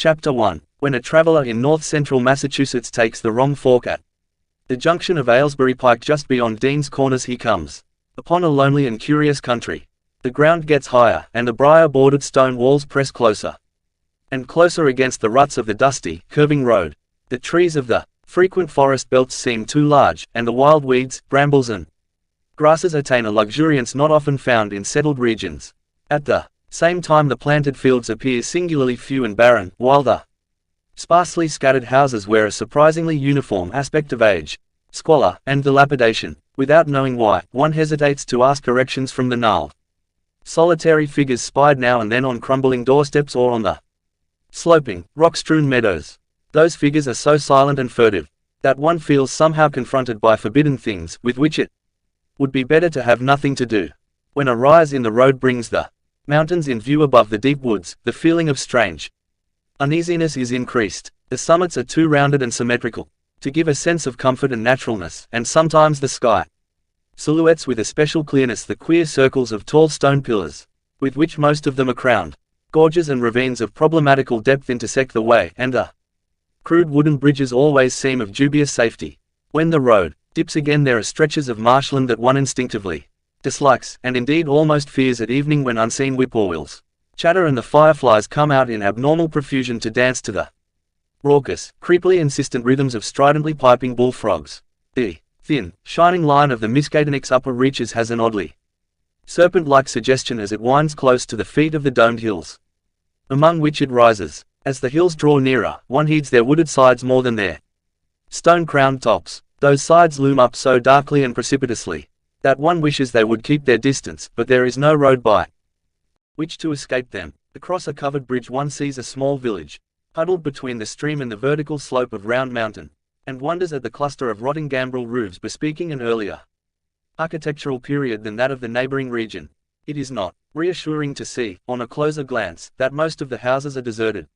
Chapter 1. When a traveler in north-central Massachusetts takes the wrong fork at the junction of Aylesbury Pike just beyond Dean's Corners, he comes upon a lonely and curious country. The ground gets higher, and the briar-bordered stone walls press closer and closer against the ruts of the dusty, curving road. The trees of the frequent forest belts seem too large, and the wild weeds, brambles and grasses attain a luxuriance not often found in settled regions. At the same time the planted fields appear singularly few and barren, while the sparsely scattered houses wear a surprisingly uniform aspect of age, squalor, and dilapidation. Without knowing why, one hesitates to ask directions from the gnarled, solitary figures spied now and then on crumbling doorsteps or on the sloping, rock-strewn meadows. Those figures are so silent and furtive that one feels somehow confronted by forbidden things with which it would be better to have nothing to do. When a rise in the road brings the mountains in view above the deep woods, the feeling of strange uneasiness is increased. The summits are too rounded and symmetrical to give a sense of comfort and naturalness, and sometimes the sky silhouettes with a special clearness the queer circles of tall stone pillars, with which most of them are crowned. Gorges and ravines of problematical depth intersect the way, and the crude wooden bridges always seem of dubious safety. When the road dips again, there are stretches of marshland that one instinctively dislikes, and indeed almost fears at evening, when unseen whippoorwills chatter and the fireflies come out in abnormal profusion to dance to the raucous, creepily insistent rhythms of stridently piping bullfrogs. The thin, shining line of the Miskatonic's upper reaches has an oddly serpent-like suggestion as it winds close to the feet of the domed hills among which it rises. As the hills draw nearer, one heeds their wooded sides more than their stone-crowned tops. Those sides loom up so darkly and precipitously that one wishes they would keep their distance, but there is no road by which to escape them. Across a covered bridge one sees a small village, huddled between the stream and the vertical slope of Round Mountain, and wonders at the cluster of rotting gambrel roofs bespeaking an earlier architectural period than that of the neighboring region. It is not reassuring to see, on a closer glance, that most of the houses are deserted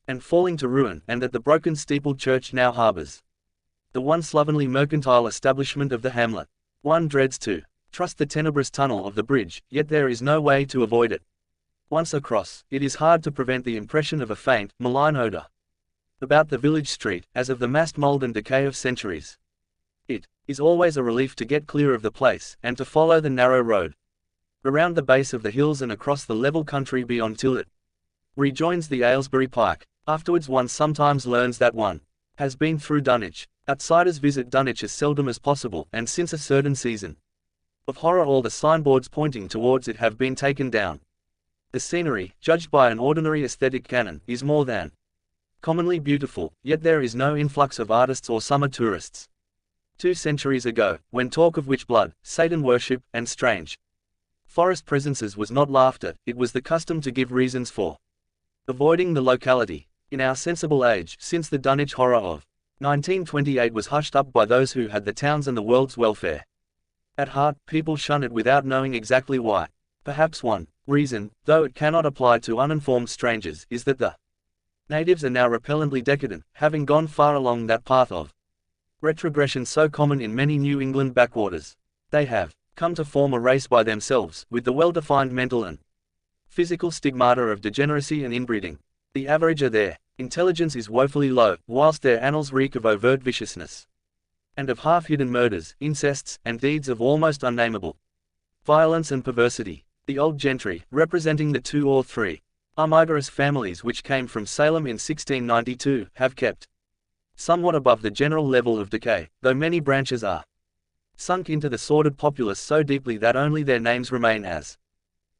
and falling to ruin, and that the broken steepled church now harbors the one slovenly mercantile establishment of the hamlet. One dreads to trust the tenebrous tunnel of the bridge, yet there is no way to avoid it. Once across, it is hard to prevent the impression of a faint, malign odor about the village street, as of the massed mold and decay of centuries. It is always a relief to get clear of the place, and to follow the narrow road around the base of the hills and across the level country beyond till it rejoins the Aylesbury Pike. Afterwards one sometimes learns that one has been through Dunwich. Outsiders visit Dunwich as seldom as possible, and since a certain season of horror all the signboards pointing towards it have been taken down. The scenery, judged by an ordinary aesthetic canon, is more than commonly beautiful, yet there is no influx of artists or summer tourists. 2 centuries ago, when talk of witch blood, Satan worship, and strange forest presences was not laughed at, it was the custom to give reasons for avoiding the locality. In our sensible age, since the Dunwich horror of 1928 was hushed up by those who had the town's and the world's welfare at heart, people shun it without knowing exactly why. Perhaps one reason, though it cannot apply to uninformed strangers, is that the natives are now repellently decadent, having gone far along that path of retrogression so common in many New England backwaters. They have come to form a race by themselves, with the well-defined mental and physical stigmata of degeneracy and inbreeding. The average of their intelligence is woefully low, whilst their annals reek of overt viciousness and of half-hidden murders, incests, and deeds of almost unnameable violence and perversity. The old gentry, representing the 2 or 3 armigerous families which came from Salem in 1692, have kept somewhat above the general level of decay, though many branches are sunk into the sordid populace so deeply that only their names remain as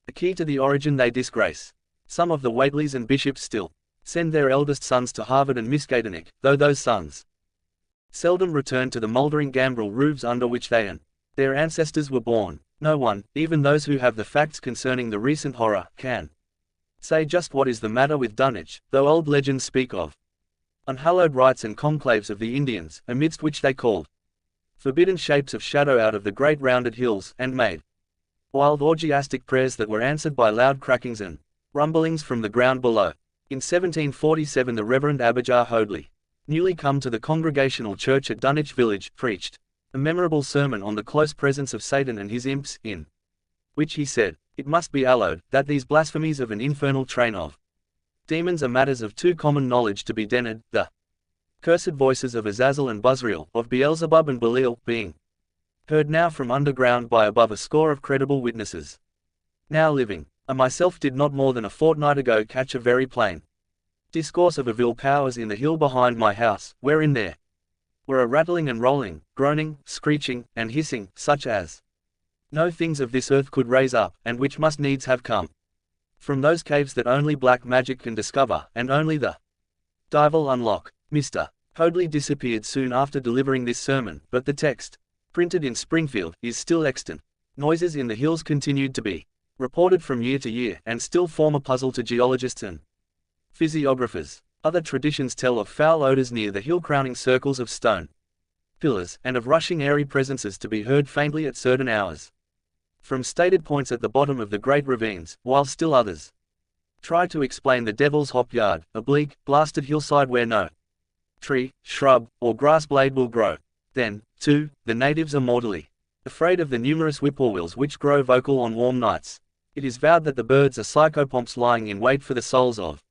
a key to the origin they disgrace. Some of the Whateleys and Bishops still send their eldest sons to Harvard and Miskatonic, though those sons seldom return to the mouldering gambrel roofs under which they and their ancestors were born. No one, even those who have the facts concerning the recent horror, can say just what is the matter with Dunwich, though old legends speak of unhallowed rites and conclaves of the Indians, amidst which they called forbidden shapes of shadow out of the great rounded hills, and made wild orgiastic prayers that were answered by loud crackings and rumblings from the ground below. In 1747 the Reverend Abijah Hoadley, newly come to the Congregational Church at Dunwich Village, preached a memorable sermon on the close presence of Satan and his imps, in which he said, "It must be allowed, that these blasphemies of an infernal train of Demons are matters of too common knowledge to be denied, the cursed voices of Azazel and Buzrael, of Beelzebub and Belial, being heard now from underground by above a score of credible witnesses. Now living, I myself did not more than a fortnight ago catch a very plain discourse of evil powers in the hill behind my house, wherein there were a rattling and rolling, groaning, screeching, and hissing, such as no things of this earth could raise up, and which must needs have come from those caves that only black magic can discover, and only the devil unlock. Mr. Hoadley disappeared soon after delivering this sermon, but the text, printed in Springfield, is still extant. Noises in the hills continued to be reported from year to year, and still form a puzzle to geologists and physiographers. Other traditions tell of foul odors near the hill-crowning circles of stone pillars, and of rushing airy presences to be heard faintly at certain hours from stated points at the bottom of the great ravines, while still others try to explain the Devil's Hop Yard, a bleak, blasted hillside where no tree, shrub, or grass blade will grow. Then, too, the natives are mortally afraid of the numerous whippoorwills which grow vocal on warm nights. It is vowed that the birds are psychopomps lying in wait for the souls of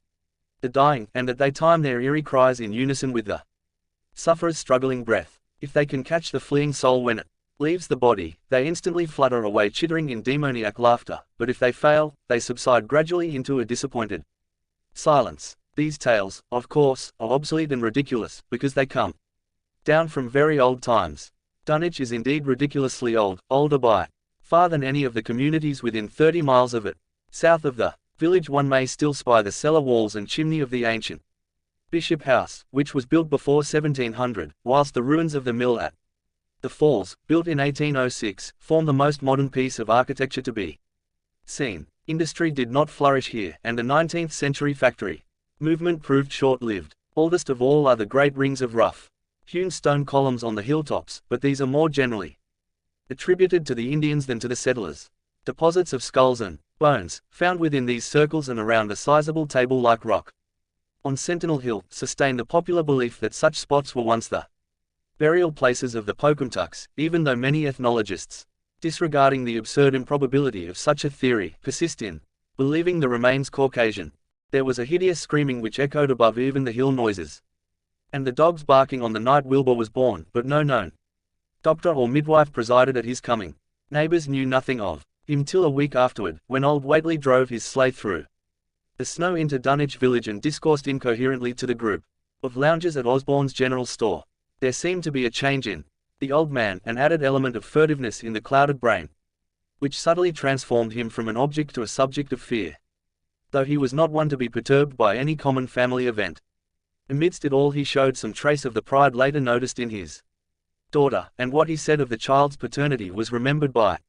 the dying, and that they time their eerie cries in unison with the sufferer's struggling breath. If they can catch the fleeing soul when it leaves the body, they instantly flutter away chittering in demoniac laughter, but if they fail, they subside gradually into a disappointed silence. These tales, of course, are obsolete and ridiculous, because they come down from very old times. Dunwich is indeed ridiculously old, older by far than any of the communities within 30 miles of it. South of the village one may still spy the cellar walls and chimney of the ancient Bishop House, which was built before 1700, whilst the ruins of the mill at the Falls, built in 1806, form the most modern piece of architecture to be seen. Industry did not flourish here, and the 19th century factory movement proved short-lived. Oldest of all are the great rings of rough hewn stone columns on the hilltops, but these are more generally attributed to the Indians than to the settlers. Deposits of skulls and bones, found within these circles and around a sizable table-like rock on Sentinel Hill, sustain the popular belief that such spots were once the burial places of the Pocumtucks, even though many ethnologists, disregarding the absurd improbability of such a theory, persist in believing the remains Caucasian. There was a hideous screaming which echoed above even the hill noises, and the dogs barking on the night Wilbur was born, but no known doctor or midwife presided at his coming. Neighbors knew nothing of him till a week afterward, when old Whately drove his sleigh through the snow into Dunwich village and discoursed incoherently to the group of loungers at Osborne's general store. There seemed to be a change in the old man, an added element of furtiveness in the clouded brain, which subtly transformed him from an object to a subject of fear, though he was not one to be perturbed by any common family event. Amidst it all he showed some trace of the pride later noticed in his daughter, and what he said of the child's paternity was remembered by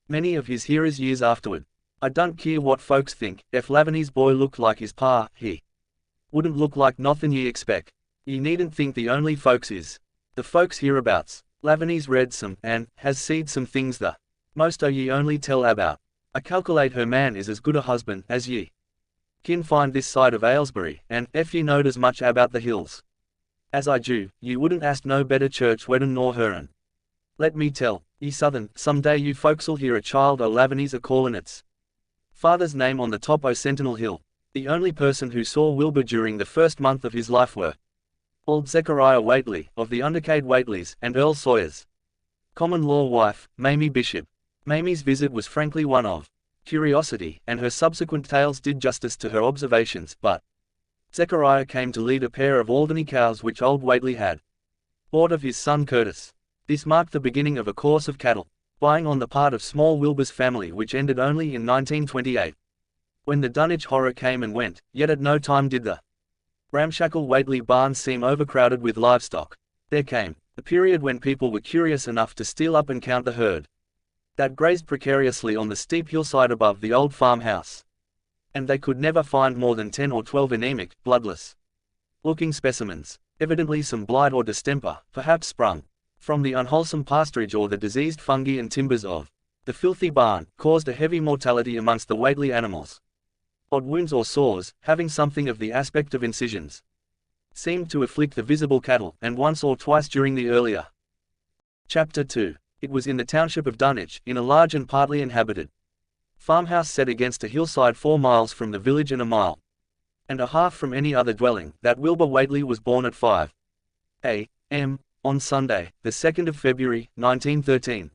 many of his hearers years afterward. "I don't care what folks think, if Lavaney's boy looked like his pa, he wouldn't look like nothin' ye expect. Ye needn't think the only folks is the folks hereabouts. Lavaney's read some, and has seed some things the most o' ye only tell about. I calculate her man is as good a husband as ye kin find this side of Aylesbury, and, ef ye knowed as much about the hills as I do, ye wouldn't ask no better church weddin' nor her'n. Let me tell ye Southern, some day you folks'll hear a child o' Lavaney's a-callin' its father's name on the top o' Sentinel Hill." The only person who saw Wilbur during the first month of his life were old Zechariah Whately, of the Undercade Whateleys, and Earl Sawyer's common-law wife, Mamie Bishop. Mamie's visit was frankly one of curiosity, and her subsequent tales did justice to her observations, but Zechariah came to lead a pair of Alderney cows which old Whately had bought of his son Curtis. This marked the beginning of a course of cattle buying on the part of small Wilbur's family which ended only in 1928. When the Dunwich horror came and went, yet at no time did the ramshackle Whately barns seem overcrowded with livestock. There came a period when people were curious enough to steal up and count the herd that grazed precariously on the steep hillside above the old farmhouse, and they could never find more than 10 or 12 anemic, bloodless-looking specimens. Evidently some blight or distemper, perhaps sprung from the unwholesome pasturage or the diseased fungi and timbers of the filthy barn, caused a heavy mortality amongst the Whately animals. Odd wounds or sores, having something of the aspect of incisions, seemed to afflict the visible cattle, and once or twice during the earlier. Chapter 2. It was in the township of Dunwich, in a large and partly inhabited farmhouse set against a hillside 4 miles from the village and a mile and a half from any other dwelling, that Wilbur Whately was born at 5 a.m. on Sunday, the 2nd of February, 1913.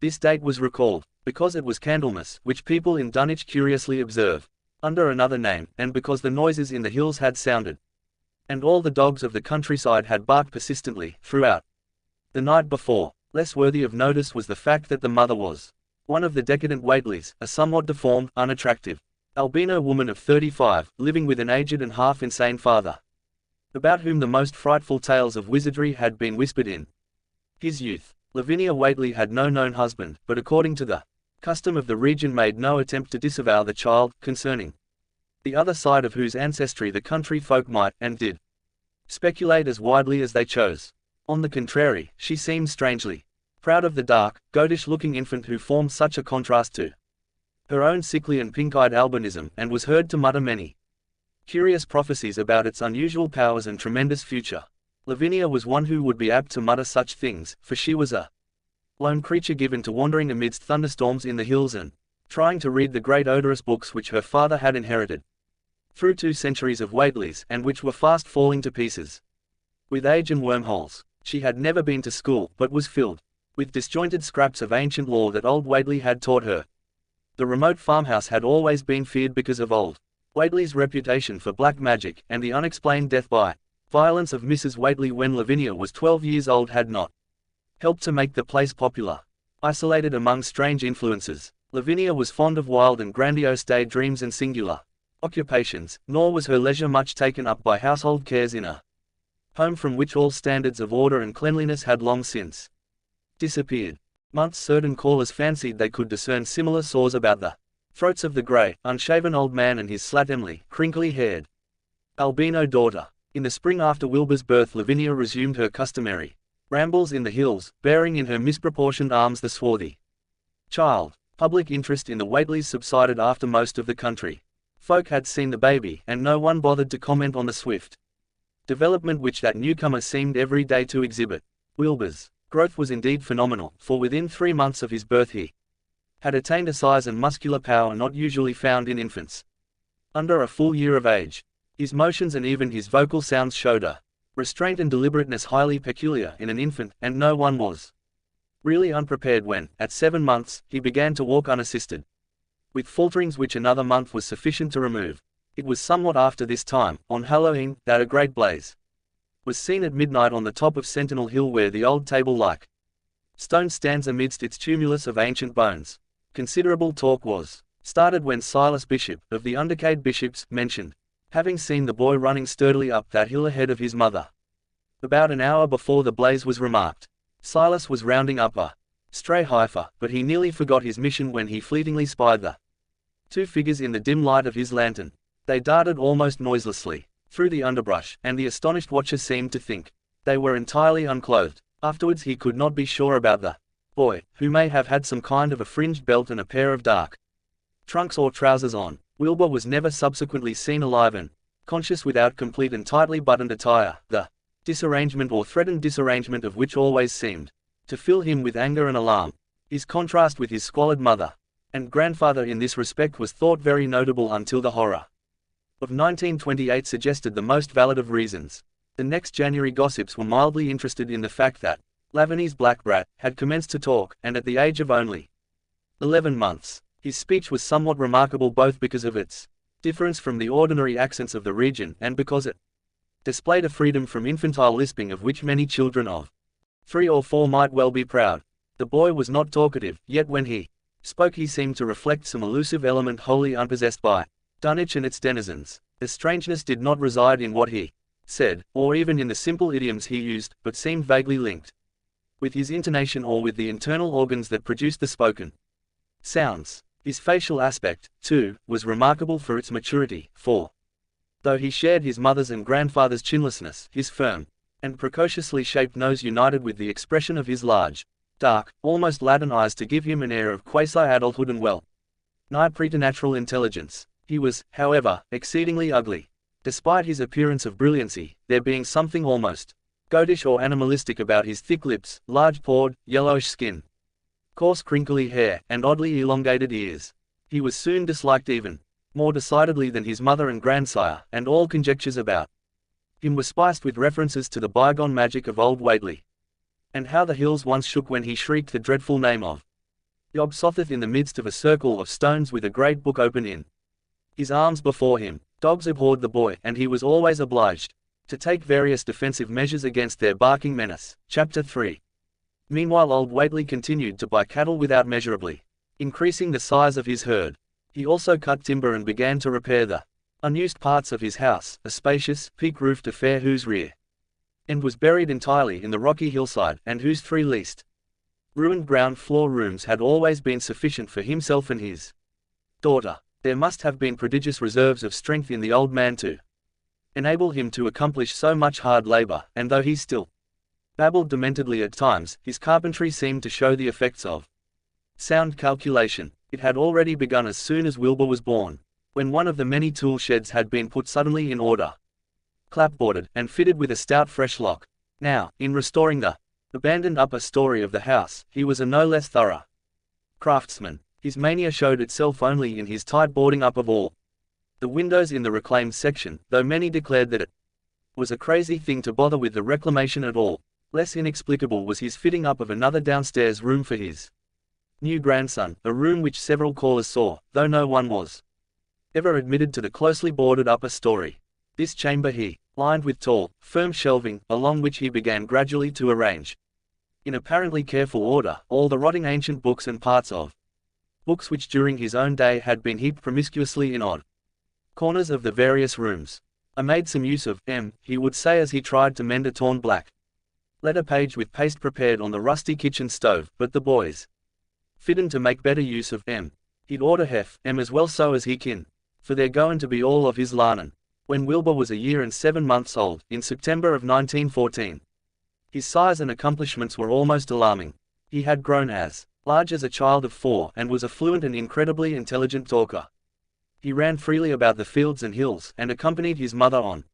This date was recalled, because it was Candlemas, which people in Dunwich curiously observe, under another name, and because the noises in the hills had sounded, and all the dogs of the countryside had barked persistently, throughout the night before. Less worthy of notice was the fact that the mother was one of the decadent Whateleys, a somewhat deformed, unattractive, albino woman of 35, living with an aged and half-insane father, about whom the most frightful tales of wizardry had been whispered in his youth. Lavinia Whately had no known husband, but according to the custom of the region made no attempt to disavow the child, concerning the other side of whose ancestry the country folk might, and did, speculate as widely as they chose. On the contrary, she seemed strangely proud of the dark, goatish-looking infant who formed such a contrast to her own sickly and pink-eyed albinism, and was heard to mutter many curious prophecies about its unusual powers and tremendous future. Lavinia was one who would be apt to mutter such things, for she was a lone creature given to wandering amidst thunderstorms in the hills and trying to read the great odorous books which her father had inherited through 2 centuries of Whateleys, and which were fast falling to pieces with age and wormholes. She had never been to school, but was filled with disjointed scraps of ancient lore that old Whately had taught her. The remote farmhouse had always been feared because of old Whately's reputation for black magic, and the unexplained death by violence of Mrs. Whately when Lavinia was 12 years old had not helped to make the place popular. Isolated among strange influences, Lavinia was fond of wild and grandiose daydreams and singular occupations, nor was her leisure much taken up by household cares in a home from which all standards of order and cleanliness had long since disappeared. Months certain callers fancied they could discern similar sores about the throats of the grey, unshaven old man and his slatternly, crinkly-haired albino daughter. In the spring after Wilbur's birth, Lavinia resumed her customary rambles in the hills, bearing in her misproportioned arms the swarthy child. Public interest in the Whateleys subsided after most of the country folk had seen the baby, and no one bothered to comment on the swift development which that newcomer seemed every day to exhibit. Wilbur's growth was indeed phenomenal, for within 3 months of his birth he had attained a size and muscular power not usually found in infants. Under a full year of age, his motions and even his vocal sounds showed a restraint and deliberateness highly peculiar in an infant, and no one was really unprepared when, at 7 months, he began to walk unassisted, with falterings which another month was sufficient to remove. It was somewhat after this time, on Halloween, that a great blaze was seen at midnight on the top of Sentinel Hill, where the old table-like stone stands amidst its tumulus of ancient bones. Considerable talk was started when Silas Bishop, of the Undercade Bishops, mentioned having seen the boy running sturdily up that hill ahead of his mother. About an hour before the blaze was remarked, Silas was rounding up a stray heifer, but he nearly forgot his mission when he fleetingly spied the 2 figures in the dim light of his lantern. They darted almost noiselessly through the underbrush, and the astonished watcher seemed to think they were entirely unclothed. Afterwards he could not be sure about the boy, who may have had some kind of a fringed belt and a pair of dark trunks or trousers on. Wilbur was never subsequently seen alive and conscious without complete and tightly buttoned attire, the disarrangement or threatened disarrangement of which always seemed to fill him with anger and alarm. His contrast with his squalid mother and grandfather in this respect was thought very notable until the horror of 1928 suggested the most valid of reasons. The next January gossips were mildly interested in the fact that Lavinia's black brat had commenced to talk, and at the age of only 11 months. His speech was somewhat remarkable both because of its difference from the ordinary accents of the region, and because it displayed a freedom from infantile lisping of which many children of 3 or 4 might well be proud. The boy was not talkative, yet when he spoke he seemed to reflect some elusive element wholly unpossessed by Dunwich and its denizens. The strangeness did not reside in what he said, or even in the simple idioms he used, but seemed vaguely linked with his intonation or with the internal organs that produced the spoken sounds. His facial aspect, too, was remarkable for its maturity, for though he shared his mother's and grandfather's chinlessness, his firm and precociously shaped nose united with the expression of his large, dark, almost Latin eyes to give him an air of quasi-adulthood and well-nigh preternatural intelligence. He was, however, exceedingly ugly. Despite his appearance of brilliancy, there being something almost goatish or animalistic about his thick lips, large-pawed, yellowish skin, coarse crinkly hair, and oddly elongated ears. He was soon disliked even more decidedly than his mother and grandsire, and all conjectures about him were spiced with references to the bygone magic of old Whately, and how the hills once shook when he shrieked the dreadful name of Yob Sotheth in the midst of a circle of stones with a great book open in his arms before him. Dogs abhorred the boy, and he was always obliged to take various defensive measures against their barking menace. Chapter 3. Meanwhile old Whately continued to buy cattle without measurably increasing the size of his herd. He also cut timber and began to repair the unused parts of his house, a spacious, peak-roofed affair whose rear end was buried entirely in the rocky hillside, and whose 3 least ruined ground-floor rooms had always been sufficient for himself and his daughter. There must have been prodigious reserves of strength in the old man to enable him to accomplish so much hard labor, and though he still babbled dementedly at times, his carpentry seemed to show the effects of sound calculation. It had already begun as soon as Wilbur was born, when one of the many tool sheds had been put suddenly in order, clapboarded, and fitted with a stout fresh lock. Now, in restoring the abandoned upper story of the house, he was a no less thorough craftsman. His mania showed itself only in his tight boarding up of all the windows in the reclaimed section, though many declared that it was a crazy thing to bother with the reclamation at all. Less inexplicable was his fitting up of another downstairs room for his new grandson, a room which several callers saw, though no one was ever admitted to the closely boarded upper story. This chamber he lined with tall, firm shelving, along which he began gradually to arrange, in apparently careful order, all the rotting ancient books and parts of books which during his own day had been heaped promiscuously in odd corners of the various rooms. I made some use of he would say as he tried to mend a torn black letter page with paste prepared on the rusty kitchen stove, but the boys fitted to make better use of he'd order as well so as he kin, for they're goin' to be all of his larnin'. When Wilbur was a year and 7 months old, in September of 1914, his size and accomplishments were almost alarming. He had grown as large as a child of 4, and was a fluent and incredibly intelligent talker. He ran freely about the fields and hills, and accompanied his mother on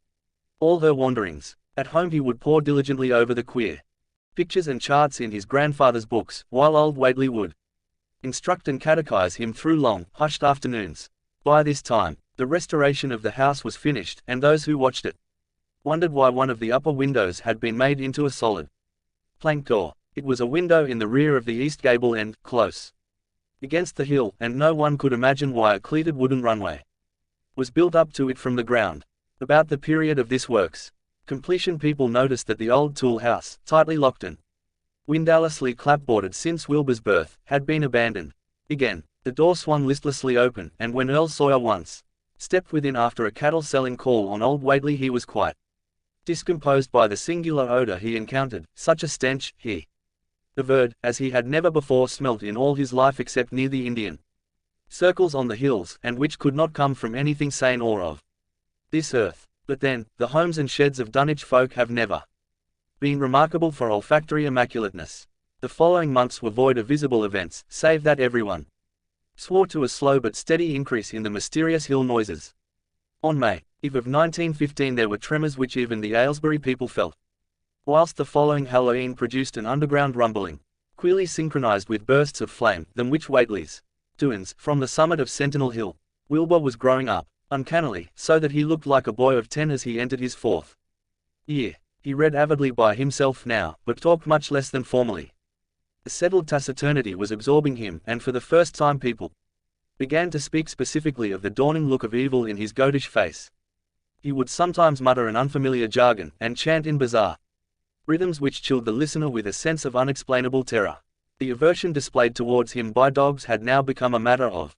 all her wanderings. At home he would pore diligently over the queer pictures and charts in his grandfather's books, while old Whately would instruct and catechize him through long, hushed afternoons. By this time, the restoration of the house was finished, and those who watched it wondered why one of the upper windows had been made into a solid plank door. It was a window in the rear of the east gable end, close against the hill, and no one could imagine why a cleated wooden runway was built up to it from the ground. About the period of this work's completion people noticed that the old tool house, tightly locked and windowlessly clapboarded since Wilbur's birth, had been abandoned. Again, the door swung listlessly open, and when Earl Sawyer once stepped within after a cattle-selling call on old Whately, he was quite discomposed by the singular odor he encountered. Such a stench, he averred, as he had never before smelt in all his life except near the Indian circles on the hills, and which could not come from anything sane or of this earth. But then, the homes and sheds of Dunwich folk have never been remarkable for olfactory immaculateness. The following months were void of visible events, save that everyone swore to a slow but steady increase in the mysterious hill noises. On May Eve of 1915 there were tremors which even the Aylesbury people felt, whilst the following Halloween produced an underground rumbling, queerly synchronized with bursts of flame, than which Whately's doings, from the summit of Sentinel Hill. Wilbur was growing up, uncannily, so that he looked like a boy of 10 as he entered his 4th year. He read avidly by himself now, but talked much less than formerly. A settled taciturnity was absorbing him, and for the first time people began to speak specifically of the dawning look of evil in his goatish face. He would sometimes mutter an unfamiliar jargon, and chant in bizarre rhythms which chilled the listener with a sense of unexplainable terror. The aversion displayed towards him by dogs had now become a matter of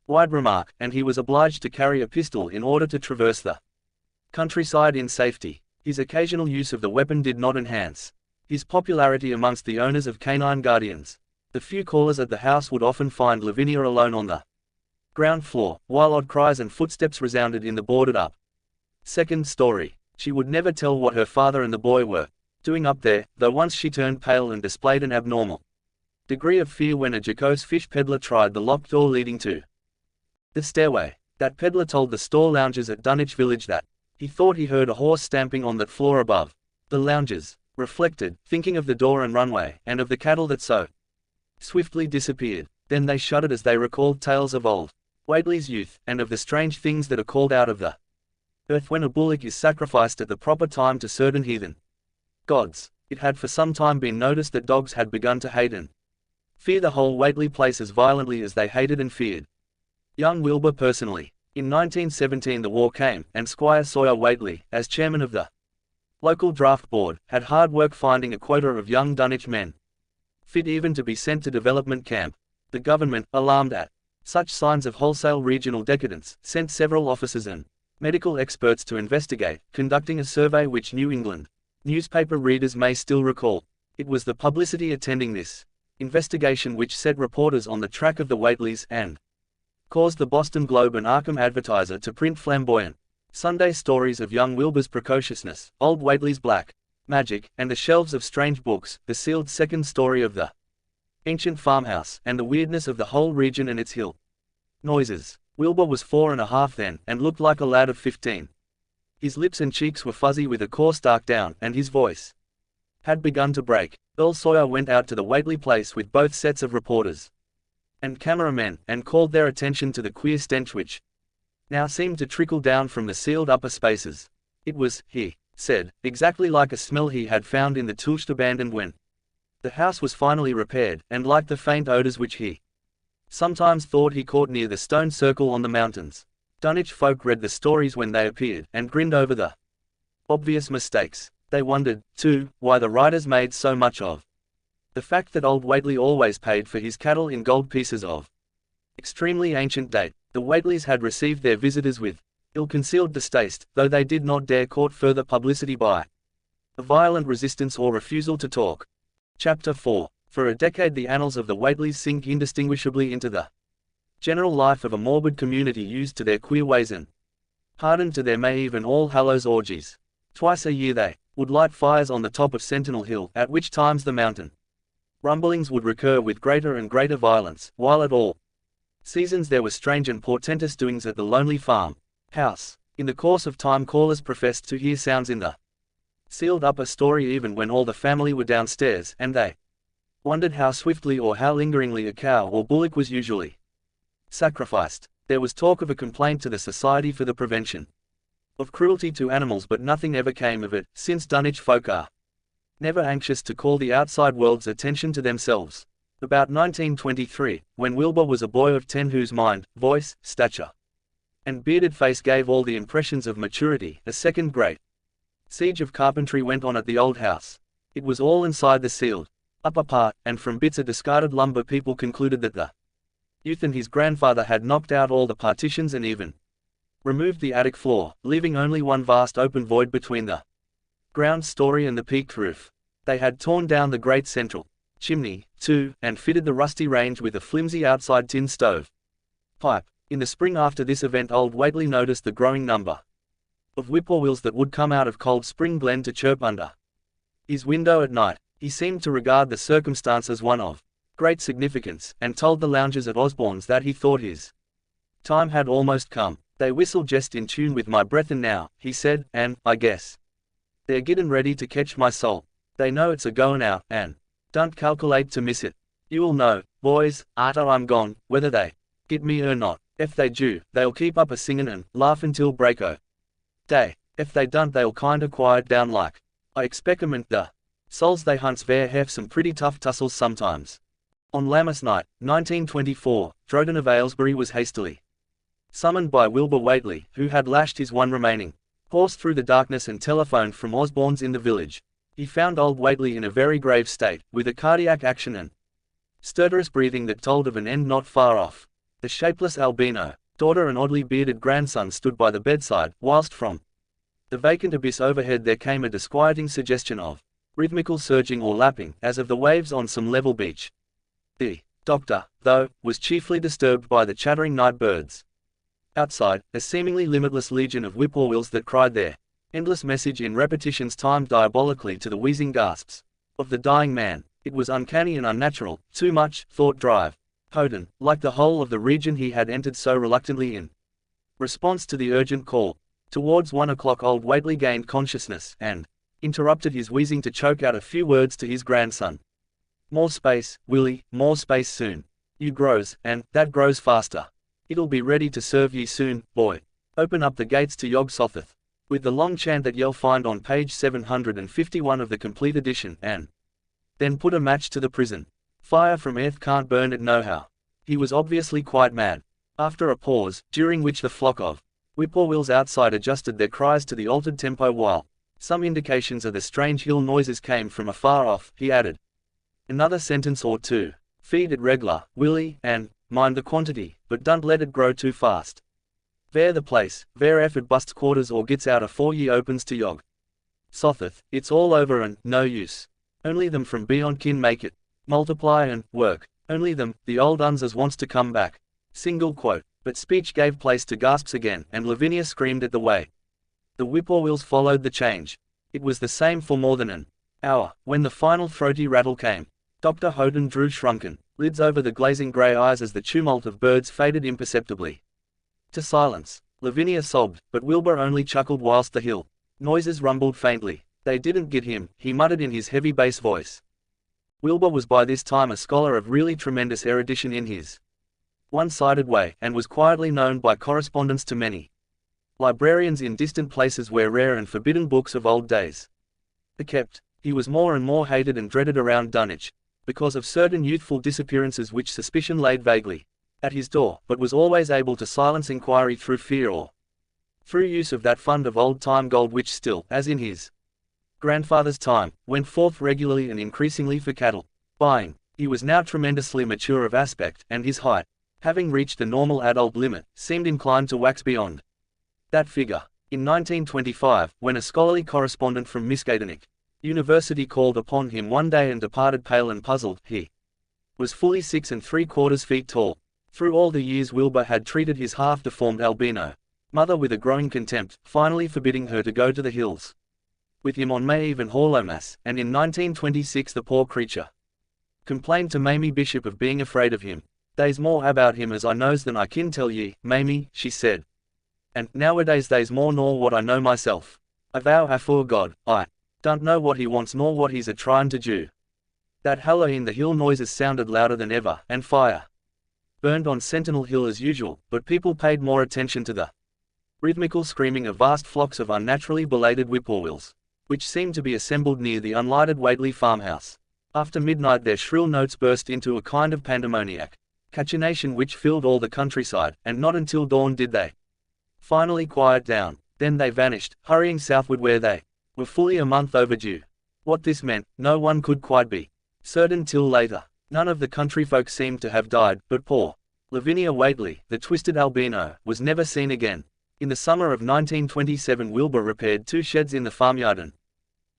wide remark, and he was obliged to carry a pistol in order to traverse the countryside in safety. His occasional use of the weapon did not enhance his popularity amongst the owners of canine guardians. The few callers at the house would often find Lavinia alone on the ground floor, while odd cries and footsteps resounded in the boarded-up 2nd story. She would never tell what her father and the boy were doing up there, though once she turned pale and displayed an abnormal degree of fear when a jocose fish peddler tried the locked door leading to the stairway. That peddler told the store loungers at Dunwich village that he thought he heard a horse stamping on that floor above. The loungers reflected, thinking of the door and runway, and of the cattle that so swiftly disappeared. Then they shuddered as they recalled tales of old Whately's youth, and of the strange things that are called out of the earth when a bullock is sacrificed at the proper time to certain heathen gods. It had for some time been noticed that dogs had begun to hate and fear the whole Whately place as violently as they hated and feared young Wilbur personally. In 1917 the war came, and Squire Sawyer Whately, as chairman of the local draft board, had hard work finding a quota of young Dunwich men, fit even to be sent to development camp. The government, alarmed at such signs of wholesale regional decadence, sent several officers and medical experts to investigate, conducting a survey which New England newspaper readers may still recall. It was the publicity attending this investigation which set reporters on the track of the Whateleys and caused the Boston Globe and Arkham Advertiser to print flamboyant Sunday stories of young Wilbur's precociousness, old Whately's black magic, and the shelves of strange books, the sealed second story of the ancient farmhouse, and the weirdness of the whole region and its hill noises. Wilbur was 4.5 then, and looked like a lad of 15. His lips and cheeks were fuzzy with a coarse dark down, and his voice had begun to break. Earl Sawyer went out to the Whately place with both sets of reporters and cameramen, and called their attention to the queer stench which now seemed to trickle down from the sealed upper spaces. It was, he said, exactly like a smell he had found in the Tilst abandoned when the house was finally repaired, and like the faint odors which he sometimes thought he caught near the stone circle on the mountains. Dunwich folk read the stories when they appeared, and grinned over the obvious mistakes. They wondered, too, why the writers made so much of the fact that old Whately always paid for his cattle in gold pieces of extremely ancient date. The Whateleys had received their visitors with ill-concealed distaste, though they did not dare court further publicity by a violent resistance or refusal to talk. Chapter 4. For a decade the annals of the Whateleys sink indistinguishably into the general life of a morbid community used to their queer ways and hardened to their May Eve and All Hallows orgies. Twice a year they would light fires on the top of Sentinel Hill, at which times the mountain rumblings would recur with greater and greater violence, while at all seasons there were strange and portentous doings at the lonely farm house. In the course of time callers professed to hear sounds in the sealed upper story even when all the family were downstairs, and they wondered how swiftly or how lingeringly a cow or bullock was usually sacrificed. There was talk of a complaint to the Society for the Prevention of Cruelty to Animals, but nothing ever came of it, since Dunwich folk are never anxious to call the outside world's attention to themselves. About 1923, when Wilbur was a boy of 10 whose mind, voice, stature, and bearded face gave all the impressions of maturity, a second great siege of carpentry went on at the old house. It was all inside the sealed upper part, and from bits of discarded lumber people concluded that the youth and his grandfather had knocked out all the partitions and even removed the attic floor, leaving only one vast open void between the ground story and the peaked roof. They had torn down the great central chimney, too, and fitted the rusty range with a flimsy outside tin stove pipe. In the spring after this event old Whately noticed the growing number of whippoorwills that would come out of Cold Spring Glen to chirp under his window at night. He seemed to regard the circumstance as one of great significance, and told the loungers at Osborne's that he thought his time had almost come. They whistle just in tune with my brethren now, he said, and, I guess, they're gettin' ready to catch my soul. They know it's a-goin' out, and don't calculate to miss it. You'll know, boys, arter I'm gone, whether they get me or not. If they do, they'll keep up a singin' and laughin' till break o' day. If they don't they'll kinda quiet down like. I expect 'em and the souls they hunts ver have some pretty tough tussles sometimes. On Lammas night, 1924, Droden of Aylesbury was hastily summoned by Wilbur Whately, who had lashed his one remaining horse through the darkness and telephoned from Osborne's in the village. He found old Whately in a very grave state, with a cardiac action and stertorous breathing that told of an end not far off. The shapeless albino daughter and oddly bearded grandson stood by the bedside, whilst from the vacant abyss overhead there came a disquieting suggestion of rhythmical surging or lapping, as of the waves on some level beach. The doctor, though, was chiefly disturbed by the chattering night birds outside, a seemingly limitless legion of whippoorwills that cried their endless message in repetitions timed diabolically to the wheezing gasps of the dying man. It was uncanny and unnatural, too much, thought Drive Hoden, like the whole of the region he had entered so reluctantly in response to the urgent call. Towards 1 o'clock old Whately gained consciousness, and interrupted his wheezing to choke out a few words to his grandson. More space, Willie, more space soon. You grows, and that grows faster. It'll be ready to serve ye soon, boy. Open up the gates to Yog Sothoth. With the long chant that you'll find on page 751 of the complete edition, and then put a match to the prison. Fire from earth can't burn it nohow. He was obviously quite mad. After a pause, during which the flock of whippoorwills outside adjusted their cries to the altered tempo while some indications of the strange hill noises came from afar off, he added another sentence or two. Feed it reg'lar, Willie, and mind the quantity, but don't let it grow too fast. Vare the place, vare if it busts quarters or gets out afore ye opens to Yog Sothoth, it's all over and no use. Only them from beyond kin make it. Multiply and work. Only them, the old uns as wants to come back. Single quote. But speech gave place to gasps again, and Lavinia screamed at the way the whippoorwills followed the change. It was the same for more than an hour, when the final throaty rattle came. Dr. Houghton drew shrunken lids over the glazing grey eyes as the tumult of birds faded imperceptibly to silence. Lavinia sobbed, but Wilbur only chuckled whilst the hill noises rumbled faintly. They didn't get him, he muttered in his heavy bass voice. Wilbur was by this time a scholar of really tremendous erudition in his one-sided way, and was quietly known by correspondence to many librarians in distant places where rare and forbidden books of old days are kept. He was more and more hated and dreaded around Dunwich, because of certain youthful disappearances which suspicion laid vaguely at his door, but was always able to silence inquiry through fear or through use of that fund of old-time gold which still, as in his grandfather's time, went forth regularly and increasingly for cattle buying. He was now tremendously mature of aspect, and his height, having reached the normal adult limit, seemed inclined to wax beyond that figure. In 1925, when a scholarly correspondent from Miskatonic University called upon him one day and departed pale and puzzled, he was fully 6 3/4 feet tall. Through all the years Wilbur had treated his half-deformed albino mother with a growing contempt, finally forbidding her to go to the hills with him on May Eve and Hallowmas, and in 1926 the poor creature complained to Mamie Bishop of being afraid of him. "They's more about him as I knows than I kin tell ye, Mamie," she said. "And, nowadays they's more nor what I know myself. I vow afore God, I don't know what he wants nor what he's a-tryin' to do." That Halloween the hill noises sounded louder than ever, and fire burned on Sentinel Hill as usual, but people paid more attention to the rhythmical screaming of vast flocks of unnaturally belated whippoorwills, which seemed to be assembled near the unlighted Whately farmhouse. After midnight their shrill notes burst into a kind of pandemoniac cachinnation which filled all the countryside, and not until dawn did they finally quiet down. Then they vanished, hurrying southward where they were fully a month overdue. What this meant, no one could quite be certain till later. None of the country folk seemed to have died, but poor Lavinia Whately, the twisted albino, was never seen again. In the summer of 1927 Wilbur repaired 2 sheds in the farmyard and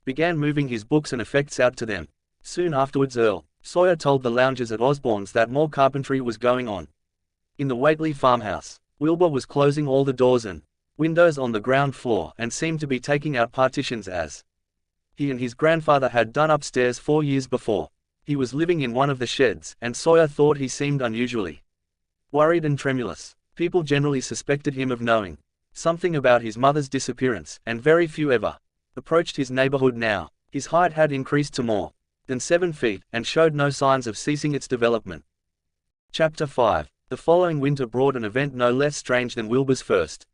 began moving his books and effects out to them. Soon afterwards Earl Sawyer told the loungers at Osborne's that more carpentry was going on in the Whately farmhouse. Wilbur was closing all the doors and windows on the ground floor, and seemed to be taking out partitions as he and his grandfather had done upstairs 4 years before. He was living in one of the sheds, and Sawyer thought he seemed unusually worried and tremulous. People generally suspected him of knowing something about his mother's disappearance, and very few ever approached his neighborhood now. His height had increased to more than 7 feet, and showed no signs of ceasing its development. Chapter 5. The following winter brought an event no less strange than Wilbur's first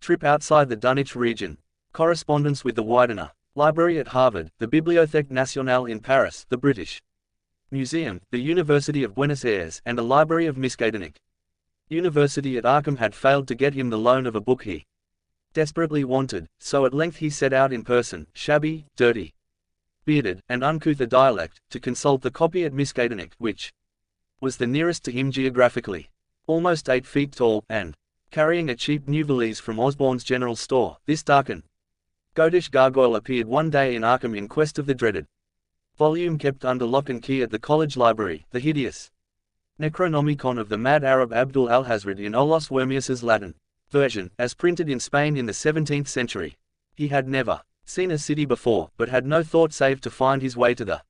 trip outside the Dunwich region. Correspondence with the Widener Library at Harvard, the Bibliothèque Nationale in Paris, the British Museum, the University of Buenos Aires, and a library of Miskatonic University at Arkham had failed to get him the loan of a book he desperately wanted, so at length he set out in person, shabby, dirty, bearded, and uncouth a dialect, to consult the copy at Miskatonic, which was the nearest to him geographically. Almost 8 feet tall, and carrying a cheap new valise from Osborne's general store, this dark and goatish gargoyle appeared one day in Arkham in quest of the dreaded volume kept under lock and key at the college library, the hideous Necronomicon of the mad Arab Abdul Alhazred in Olos Wormius's Latin version, as printed in Spain in the 17th century. He had never seen a city before, but had no thought save to find his way to the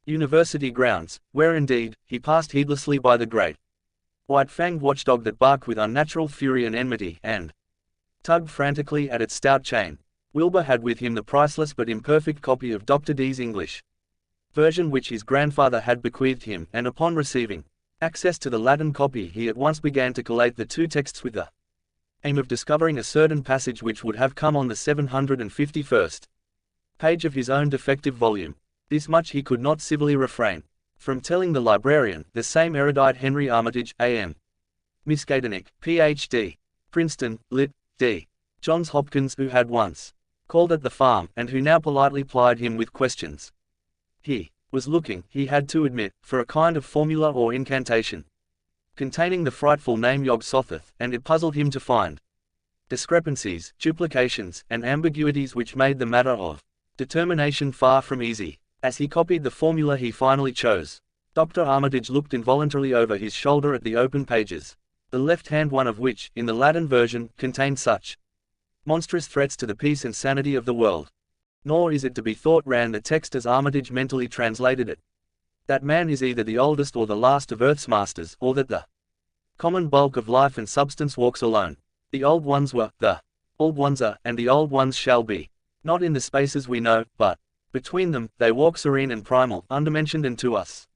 university grounds, where indeed, he passed heedlessly by the great white-fanged watchdog that barked with unnatural fury and enmity, and tugged frantically at its stout chain. Wilbur had with him the priceless but imperfect copy of Dr. Dee's English version which his grandfather had bequeathed him, and upon receiving Access to the Latin copy, he at once began to collate the two texts with the aim of discovering a certain passage which would have come on the 751st page of his own defective volume. This much he could not civilly refrain from telling the librarian, the same erudite Henry Armitage, A.M. Miskatonic, Ph.D. Princeton, Lit. D. Johns Hopkins, who had once called at the farm, and who now politely plied him with questions. He was looking, he had to admit, for a kind of formula or incantation containing the frightful name Yog-Sothoth, and it puzzled him to find discrepancies, duplications, and ambiguities which made the matter of determination far from easy. As he copied the formula he finally chose, Dr. Armitage looked involuntarily over his shoulder at the open pages, the left-hand one of which, in the Latin version, contained such monstrous threats to the peace and sanity of the world. Nor is it to be thought ran the text as Armitage mentally translated it. That man is either the oldest or the last of earth's masters, or that the common bulk of life and substance walks alone. The old ones were, the old ones are, and the old ones shall be. Not in the spaces we know, but between them, they walk serene and primal, undimensioned and to us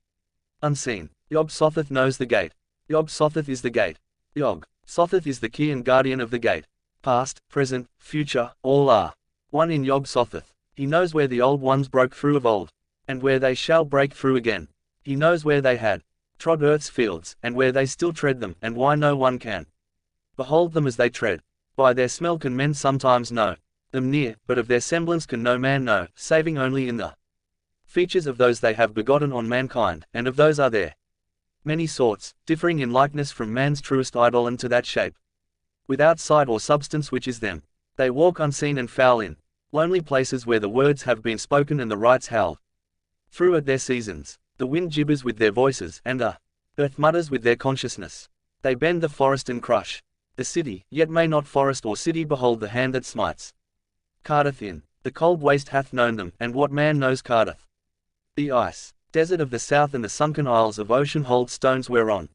unseen. Yog-Sothoth knows the gate. Yog-Sothoth is the gate. Yog-Sothoth is the key and guardian of the gate. Past, present, future, all are one in Yog-Sothoth. He knows where the old ones broke through of old, and where they shall break through again. He knows where they had trod earth's fields, and where they still tread them, and why no one can behold them as they tread. By their smell can men sometimes know them near, but of their semblance can no man know, saving only in the features of those they have begotten on mankind, and of those are there many sorts, differing in likeness from man's truest idol unto that shape, without sight or substance which is them. They walk unseen and foul in lonely places where the words have been spoken and the rites held through at their seasons. The wind gibbers with their voices, and the earth mutters with their consciousness. They bend the forest and crush the city, yet may not forest or city behold the hand that smites Cardiff in. The cold waste hath known them, and what man knows Cardiff? The ice desert of the south and the sunken isles of ocean hold stones whereon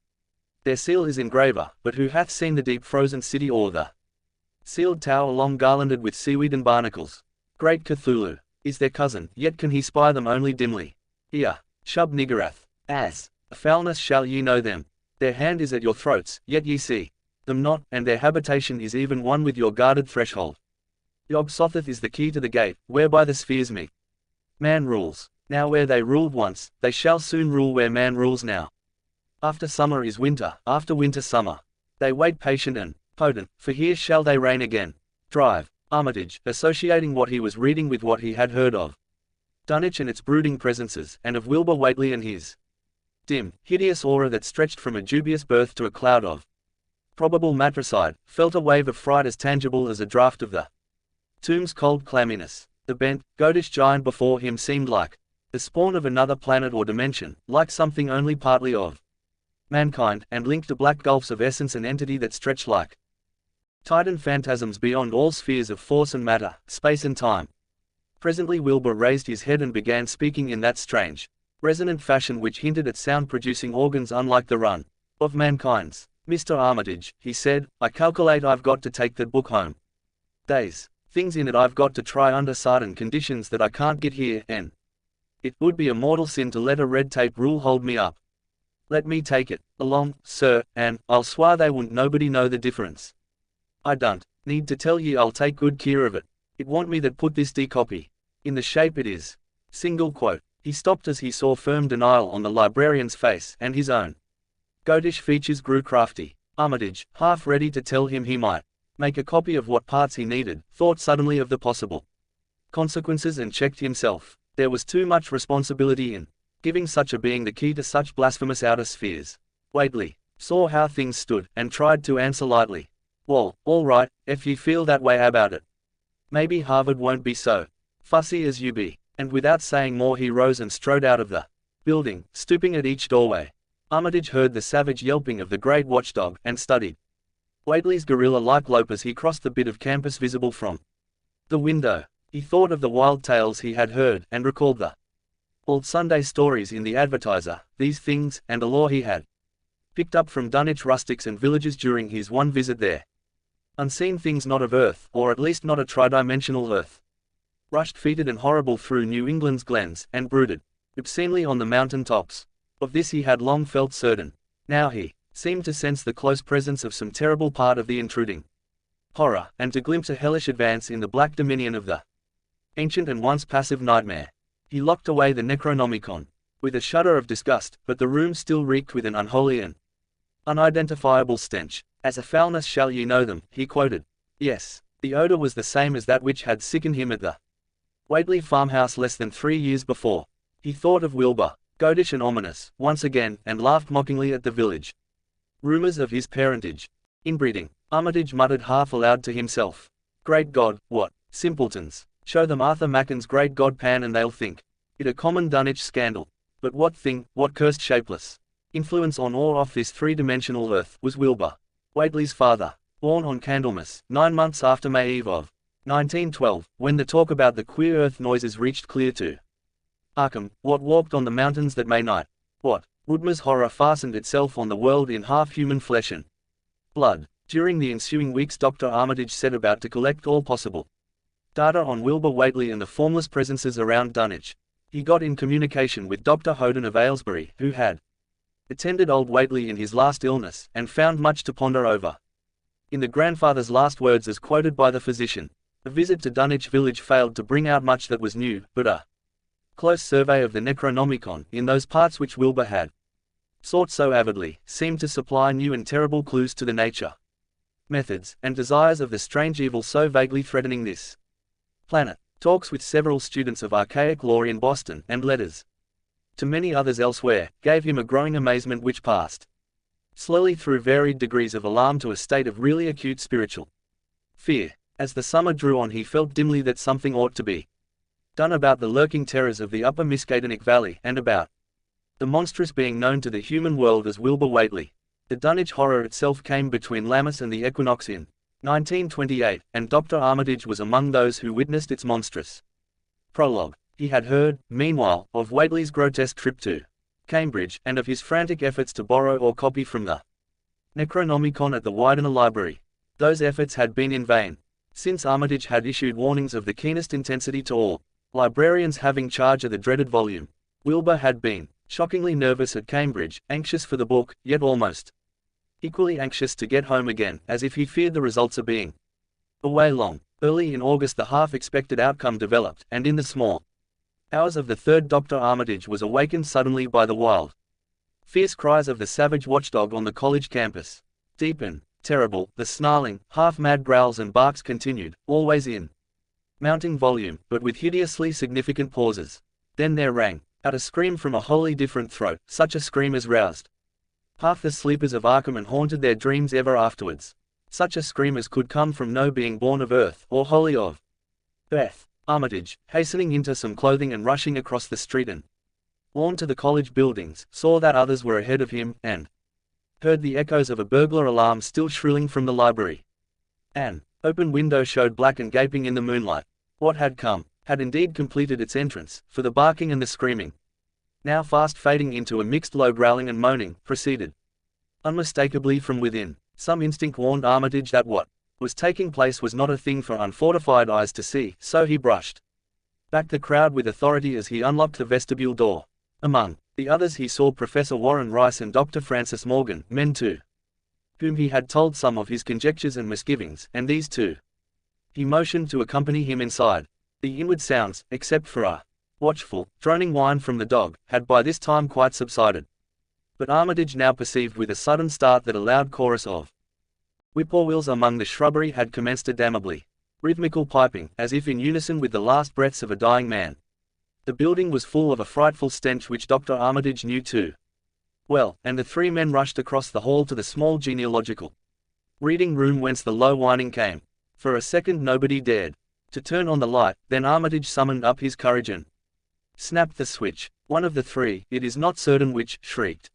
their seal is engraver, but who hath seen the deep frozen city or the sealed tower long garlanded with seaweed and barnacles? Great Cthulhu is their cousin, yet can he spy them only dimly. Here, Shub-Niggurath, as a foulness shall ye know them. Their hand is at your throats, yet ye see them not, and their habitation is even one with your guarded threshold. Yog-Sothoth is the key to the gate, whereby the spheres meet. Man rules. Now where they ruled once, they shall soon rule where man rules now. After summer is winter, after winter summer. They wait patient and potent, for here shall they reign again. Drive. Armitage, associating what he was reading with what he had heard of Dunwich and its brooding presences, and of Wilbur Whately and his dim, hideous aura that stretched from a dubious birth to a cloud of probable matricide, felt a wave of fright as tangible as a draught of the tomb's cold clamminess. The bent, goatish giant before him seemed like the spawn of another planet or dimension, like something only partly of mankind, and linked to black gulfs of essence and entity that stretched like Titan phantasms beyond all spheres of force and matter, space and time. Presently Wilbur raised his head and began speaking in that strange, resonant fashion which hinted at sound-producing organs unlike the run of mankind's. Mr. Armitage, he said, I calculate I've got to take that book home. There's things in it I've got to try under certain conditions that I can't get here, and it would be a mortal sin to let a red tape rule hold me up. Let me take it along, sir, and I'll swear they won't nobody know the difference. I don't need to tell ye I'll take good care of it. It want me that put this copy in the shape it is. Single quote. He stopped as he saw firm denial on the librarian's face, and his own goatish features grew crafty. Armitage, half ready to tell him he might make a copy of what parts he needed, thought suddenly of the possible consequences and checked himself. There was too much responsibility in giving such a being the key to such blasphemous outer spheres. Whately saw how things stood, and tried to answer lightly. Well, all right, if ye feel that way about it. Maybe Harvard won't be so fussy as you be. And without saying more he rose and strode out of the building, stooping at each doorway. Armitage heard the savage yelping of the great watchdog, and studied Whately's gorilla-like lope as he crossed the bit of campus visible from the window. He thought of the wild tales he had heard, and recalled the old Sunday stories in the Advertiser, these things, and a lore he had picked up from Dunwich rustics and villagers during his one visit there. Unseen things not of earth, or at least not a tridimensional earth, rushed fetid and horrible through New England's glens, and brooded obscenely on the mountain tops. Of this he had long felt certain. Now he seemed to sense the close presence of some terrible part of the intruding horror, and to glimpse a hellish advance in the black dominion of the ancient and once passive nightmare. He locked away the Necronomicon with a shudder of disgust, but the room still reeked with an unholy and unidentifiable stench. "As a foulness shall ye know them," he quoted. Yes, the odor was the same as that which had sickened him at the Whately farmhouse less than 3 years before. He thought of Wilbur, goatish and ominous, once again, and laughed mockingly at the village rumors of his parentage. Inbreeding, Armitage muttered half aloud to himself. Great God, what simpletons! Show them Arthur Macken's Great God Pan and they'll think it a common Dunwich scandal. But what thing, what cursed shapeless influence on or off this three-dimensional earth was Wilbur Whately's father, born on Candlemas, 9 months after May Eve of 1912, when the talk about the queer earth noises reached clear to Arkham. What walked on the mountains that May night? What Woodmer's horror fastened itself on the world in half-human flesh and blood. During the ensuing weeks Dr. Armitage set about to collect all possible data on Wilbur Whately and the formless presences around Dunwich. He got in communication with Dr. Houghton of Aylesbury, who had attended old Whately in his last illness, and found much to ponder over. In the grandfather's last words as quoted by the physician, the visit to Dunwich village failed to bring out much that was new, but a close survey of the Necronomicon, in those parts which Wilbur had sought so avidly, seemed to supply new and terrible clues to the nature, methods, and desires of the strange evil so vaguely threatening this planet. Talks with several students of archaic lore in Boston, and letters to many others elsewhere, gave him a growing amazement which passed slowly through varied degrees of alarm to a state of really acute spiritual fear. As the summer drew on he felt dimly that something ought to be done about the lurking terrors of the upper Miskatonic Valley, and about the monstrous being known to the human world as Wilbur Whately. The Dunwich horror itself came between Lammas and the equinox in 1928, and Dr. Armitage was among those who witnessed its monstrous prologue. He had heard, meanwhile, of Whately's grotesque trip to Cambridge, and of his frantic efforts to borrow or copy from the Necronomicon at the Widener Library. Those efforts had been in vain, since Armitage had issued warnings of the keenest intensity to all librarians having charge of the dreaded volume. Wilbur had been shockingly nervous at Cambridge, anxious for the book, yet almost equally anxious to get home again, as if he feared the results of being away long. Early in August the half-expected outcome developed, and in the small hours of the 3rd Dr. Armitage was awakened suddenly by the wild, fierce cries of the savage watchdog on the college campus. Deep and terrible, the snarling, half-mad growls and barks continued, always in mounting volume, but with hideously significant pauses. Then there rang out a scream from a wholly different throat, such a scream as roused half the sleepers of Arkham and haunted their dreams ever afterwards. Such a scream as could come from no being born of earth, or wholly of earth. Armitage, hastening into some clothing and rushing across the street and lawn to the college buildings, saw that others were ahead of him, and heard the echoes of a burglar alarm still shrilling from the library. An open window showed black and gaping in the moonlight. What had come had indeed completed its entrance, for the barking and the screaming, now fast fading into a mixed low growling and moaning, proceeded unmistakably from within. Some instinct warned Armitage that what was taking place was not a thing for unfortified eyes to see, so he brushed back the crowd with authority as he unlocked the vestibule door. Among the others he saw Professor Warren Rice and Dr. Francis Morgan, men too, whom he had told some of his conjectures and misgivings, and these too he motioned to accompany him inside. The inward sounds, except for a watchful, droning whine from the dog, had by this time quite subsided. But Armitage now perceived with a sudden start that a loud chorus of whippoorwills among the shrubbery had commenced a damnably rhythmical piping, as if in unison with the last breaths of a dying man. The building was full of a frightful stench which Dr. Armitage knew too well, and the 3 men rushed across the hall to the small genealogical reading room whence the low whining came. For a second nobody dared to turn on the light, then Armitage summoned up his courage and snapped the switch. One of the 3, it is not certain which, shrieked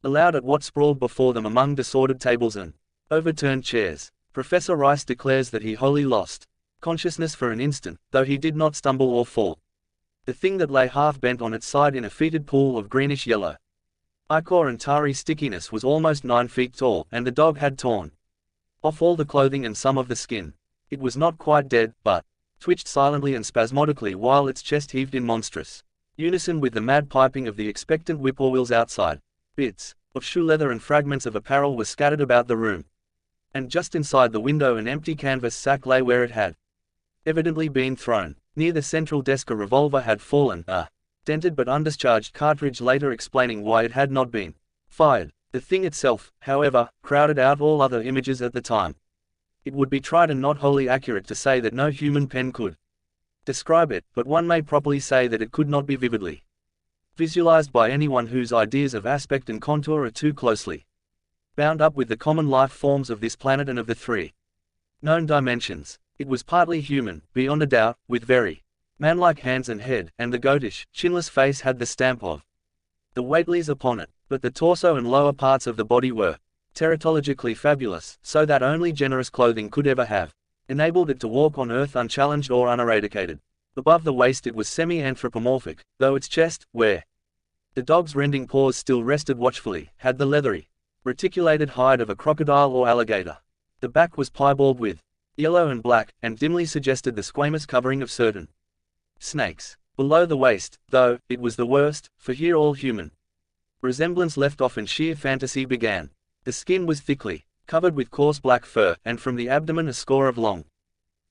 aloud at what sprawled before them among disordered tables and overturned chairs. Professor Rice declares that he wholly lost consciousness for an instant, though he did not stumble or fall. The thing that lay half bent on its side in a fetid pool of greenish yellow ichor and tarry stickiness was almost 9 feet tall, and the dog had torn off all the clothing and some of the skin. It was not quite dead, but twitched silently and spasmodically while its chest heaved in monstrous unison with the mad piping of the expectant whippoorwills outside. Bits of shoe leather and fragments of apparel were scattered about the room. And just inside the window an empty canvas sack lay where it had evidently been thrown. Near the central desk a revolver had fallen, a dented but undischarged cartridge later explaining why it had not been fired. The thing itself, however, crowded out all other images at the time. It would be trite and not wholly accurate to say that no human pen could describe it, but one may properly say that it could not be vividly visualized by anyone whose ideas of aspect and contour are too closely bound up with the common life forms of this planet and of the three known dimensions. It was partly human, beyond a doubt, with very man-like hands and head, and the goatish, chinless face had the stamp of the Whateleys upon it, but the torso and lower parts of the body were teratologically fabulous, so that only generous clothing could ever have enabled it to walk on earth unchallenged or uneradicated. Above the waist it was semi-anthropomorphic, though its chest, where the dog's rending paws still rested watchfully, had the leathery, reticulated hide of a crocodile or alligator. The back was piebald with yellow and black, and dimly suggested the squamous covering of certain snakes. Below the waist, though, it was the worst, for here all human resemblance left off and sheer fantasy began. The skin was thickly covered with coarse black fur, and from the abdomen a score of long,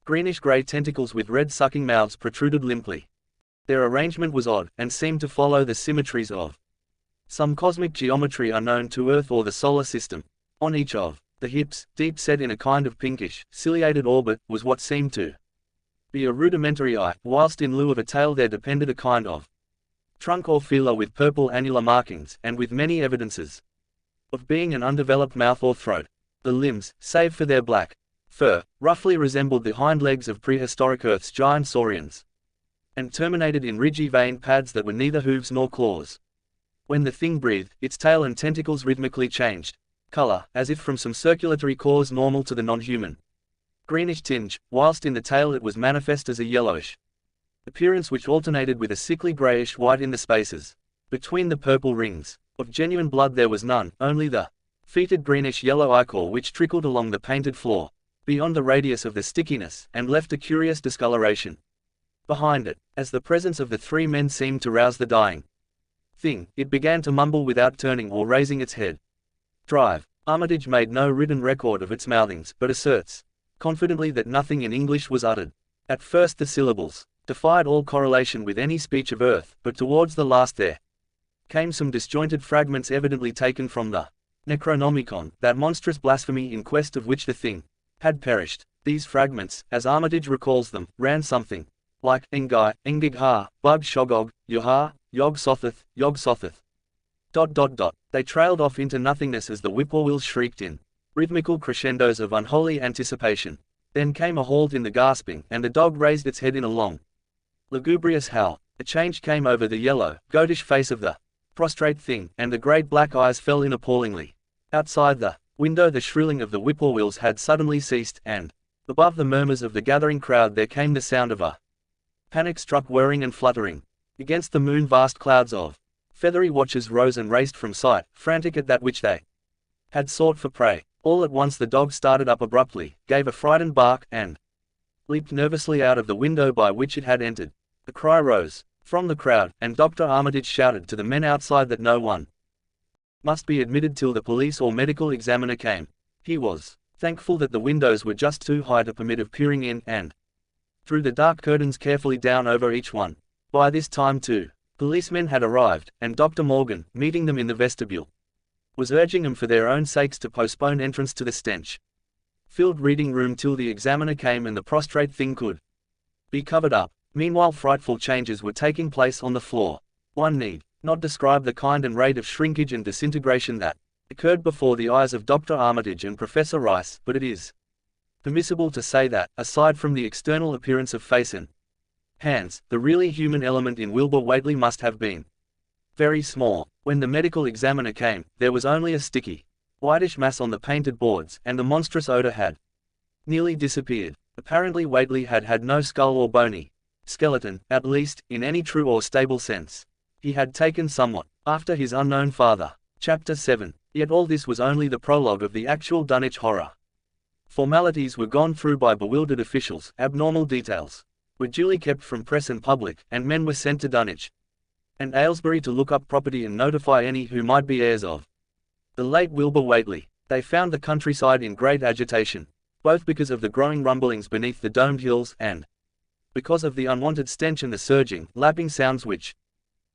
greenish-grey tentacles with red sucking mouths protruded limply. Their arrangement was odd, and seemed to follow the symmetries of some cosmic geometry unknown to Earth or the solar system. On each of the hips, deep set in a kind of pinkish, ciliated orbit, was what seemed to be a rudimentary eye, whilst in lieu of a tail there depended a kind of trunk or feeler with purple annular markings, and with many evidences of being an undeveloped mouth or throat. The limbs, save for their black fur, roughly resembled the hind legs of prehistoric Earth's giant saurians, and terminated in ridgy veined pads that were neither hooves nor claws. When the thing breathed, its tail and tentacles rhythmically changed color, as if from some circulatory cause normal to the non-human greenish tinge, whilst in the tail it was manifest as a yellowish appearance which alternated with a sickly greyish white in the spaces between the purple rings. Of genuine blood there was none, only the fetid greenish-yellow ichor which trickled along the painted floor, beyond the radius of the stickiness, and left a curious discoloration behind it. As the presence of the three men seemed to rouse the dying thing, it began to mumble without turning or raising its head. Drive. Armitage made no written record of its mouthings, but asserts confidently that nothing in English was uttered. At first the syllables defied all correlation with any speech of Earth, but towards the last there came some disjointed fragments evidently taken from the Necronomicon, that monstrous blasphemy in quest of which the thing had perished. These fragments, as Armitage recalls them, ran something like Engai, Engig-ha, Bug Shogog, Yoha, Yog Sotheth, Yog Sotheth. ... They trailed off into nothingness as the whippoorwills shrieked in rhythmical crescendos of unholy anticipation. Then came a halt in the gasping, and the dog raised its head in a long, lugubrious howl. A change came over the yellow, goatish face of the prostrate thing, and the great black eyes fell in appallingly. Outside the window the shrilling of the whippoorwills had suddenly ceased, and above the murmurs of the gathering crowd there came the sound of a panic-struck whirring and fluttering. Against the moon vast clouds of feathery watchers rose and raced from sight, frantic at that which they had sought for prey. All at once the dog started up abruptly, gave a frightened bark, and leaped nervously out of the window by which it had entered. The cry rose from the crowd, and Dr. Armitage shouted to the men outside that no one must be admitted till the police or medical examiner came. He was thankful that the windows were just too high to permit of peering in, and drew the dark curtains carefully down over each one. By this time two policemen had arrived, and Dr. Morgan, meeting them in the vestibule, was urging them for their own sakes to postpone entrance to the stench-filled reading room till the examiner came and the prostrate thing could be covered up. Meanwhile frightful changes were taking place on the floor. One need not describe the kind and rate of shrinkage and disintegration that occurred before the eyes of Dr. Armitage and Professor Rice, but it is permissible to say that, aside from the external appearance of face and hands, the really human element in Wilbur Whately must have been very small. When the medical examiner came, there was only a sticky, whitish mass on the painted boards, and the monstrous odor had nearly disappeared. Apparently Whately had had no skull or bony skeleton, at least, in any true or stable sense. He had taken somewhat after his unknown father. Chapter 7. Yet all this was only the prologue of the actual Dunwich horror. Formalities were gone through by bewildered officials, abnormal details were duly kept from press and public, and men were sent to Dunwich and Aylesbury to look up property and notify any who might be heirs of The late Wilbur Whately. They found the countryside in great agitation, both because of the growing rumblings beneath the domed hills and because of the unwanted stench and the surging, lapping sounds which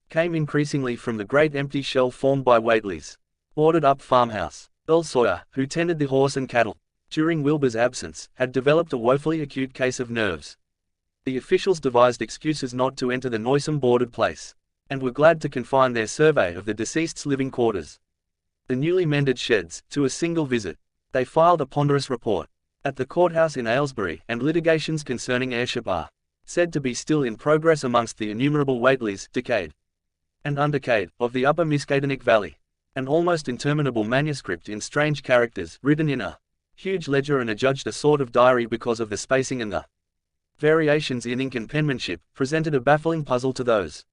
came increasingly from the great empty shell formed by Whately's boarded-up farmhouse. Earl Sawyer, who tended the horse and cattle during Wilbur's absence, had developed a woefully acute case of nerves. The officials devised excuses not to enter the noisome boarded place, and were glad to confine their survey of the deceased's living quarters, the newly mended sheds, to a single visit. They filed a ponderous report. At the courthouse in Aylesbury, and litigations concerning heirship are said to be still in progress amongst the innumerable Whateleys, decade and undecade, of the upper Miskatonic Valley. An almost interminable manuscript in strange characters, written in a huge ledger and adjudged a sort of diary because of the spacing and the variations in ink and penmanship, presented a baffling puzzle to those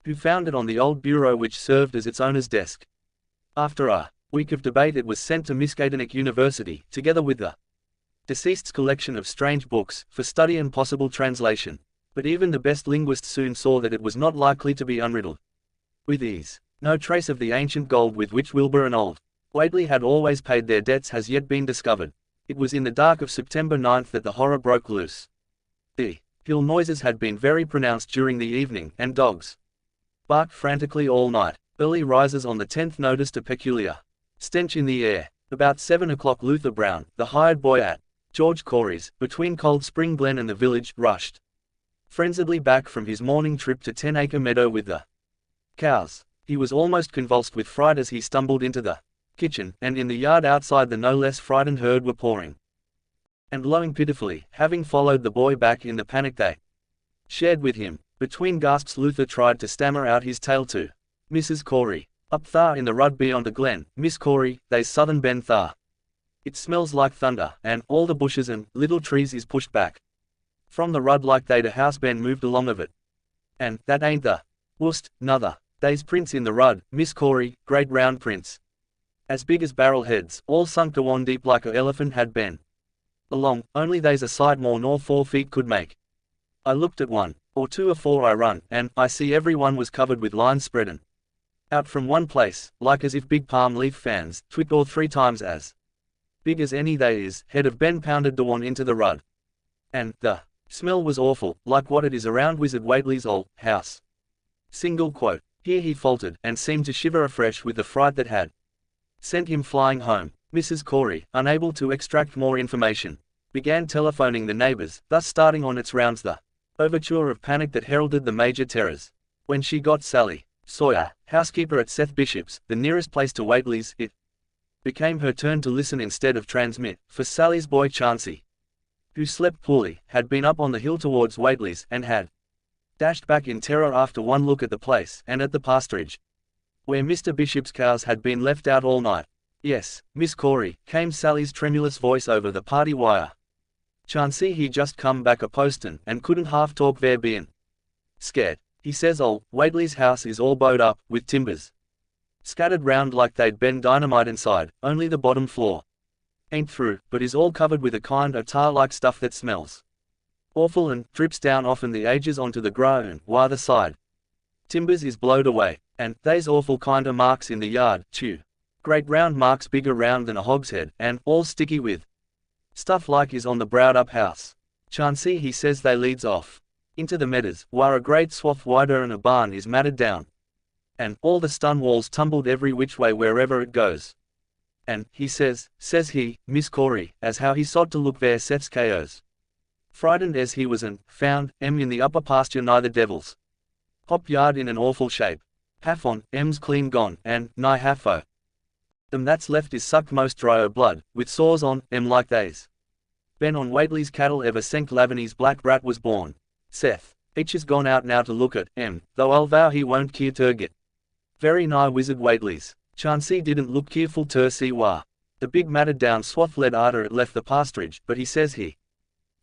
who found it on the old bureau which served as its owner's desk. After a week of debate it was sent to Miskatonic University, together with the deceased's collection of strange books, for study and possible translation. But even the best linguists soon saw that it was not likely to be unriddled with ease. No trace of the ancient gold with which Wilbur and old Whately had always paid their debts has yet been discovered. It was in the dark of September 9 that the horror broke loose. The hill noises had been very pronounced during the evening, and dogs barked frantically all night. Early risers on the 10th noticed a peculiar stench in the air. About 7 o'clock Luther Brown, the hired boy at George Corey's, between Cold Spring Glen and the village, rushed frenziedly back from his morning trip to 10-acre meadow with the cows. He was almost convulsed with fright as he stumbled into the kitchen, and in the yard outside the no less frightened herd were pouring and lowing pitifully, having followed the boy back in the panic they shared with him. Between gasps Luther tried to stammer out his tale to Mrs. Corey. Up thar in the rud beyond the glen, Miss Corey, they's southern ben thar. It smells like thunder, and all the bushes and little trees is pushed back from the rud like they'd a house ben moved along of it. And that ain't the worst, nuther. They's prints in the rud, Miss Corey, great round prints, as big as barrel heads, all sunk to one deep like a elephant had been along, only they's a sight more nor 4 feet could make. I looked at one, or two afore I run, and I see every one was covered with lines spreadin' out from one place, like as if big palm leaf fans, 2 or 3 times as big as any they is, head of Ben pounded the one into the rud. And the smell was awful, like what it is around Wizard Whately's old house. Single quote. Here he faltered, and seemed to shiver afresh with the fright that had sent him flying home. Mrs. Corey, unable to extract more information, began telephoning the neighbors, thus starting on its rounds the overture of panic that heralded the major terrors. When she got Sally Sawyer, housekeeper at Seth Bishop's, the nearest place to Whately's, it became her turn to listen instead of transmit, for Sally's boy Chauncey, who slept poorly, had been up on the hill towards Whately's, and had dashed back in terror after one look at the place, and at the pasturage, where Mr. Bishop's cows had been left out all night. Yes, Miss Corey, came Sally's tremulous voice over the party wire. Chauncey he just come back a postin', and couldn't half talk there bein' scared. He says old Whately's house is all bowed up, with timbers scattered round like they'd been dynamite inside, only the bottom floor ain't through, but is all covered with a kind of tar-like stuff that smells awful and drips down often the ages onto the ground, while the side timbers is blowed away. And they's awful kind of marks in the yard, too. Great round marks bigger round than a hogshead, and all sticky with stuff like is on the browed-up house. Chauncey he says they leads off into the meadows, where a great swath wider and a barn is matted down, and all the stun walls tumbled every which way wherever it goes. And he says he, Miss Corey, as how he sod to look there sets chaos. Frightened as he was and found in the upper pasture nigh the devil's hop yard in an awful shape. Half on, M's clean gone, and nigh half o' them that's left is sucked most dry o' blood, with sores on like they's been on Whately's cattle ever senk Lavaney's black brat was born. Seth H has gone out now to look at though I'll vow he won't keer ter get very nigh Wizard Whately's. Chauncey didn't look keerful ter see wha the big matted down swath led arter it left the pasturage, but he says he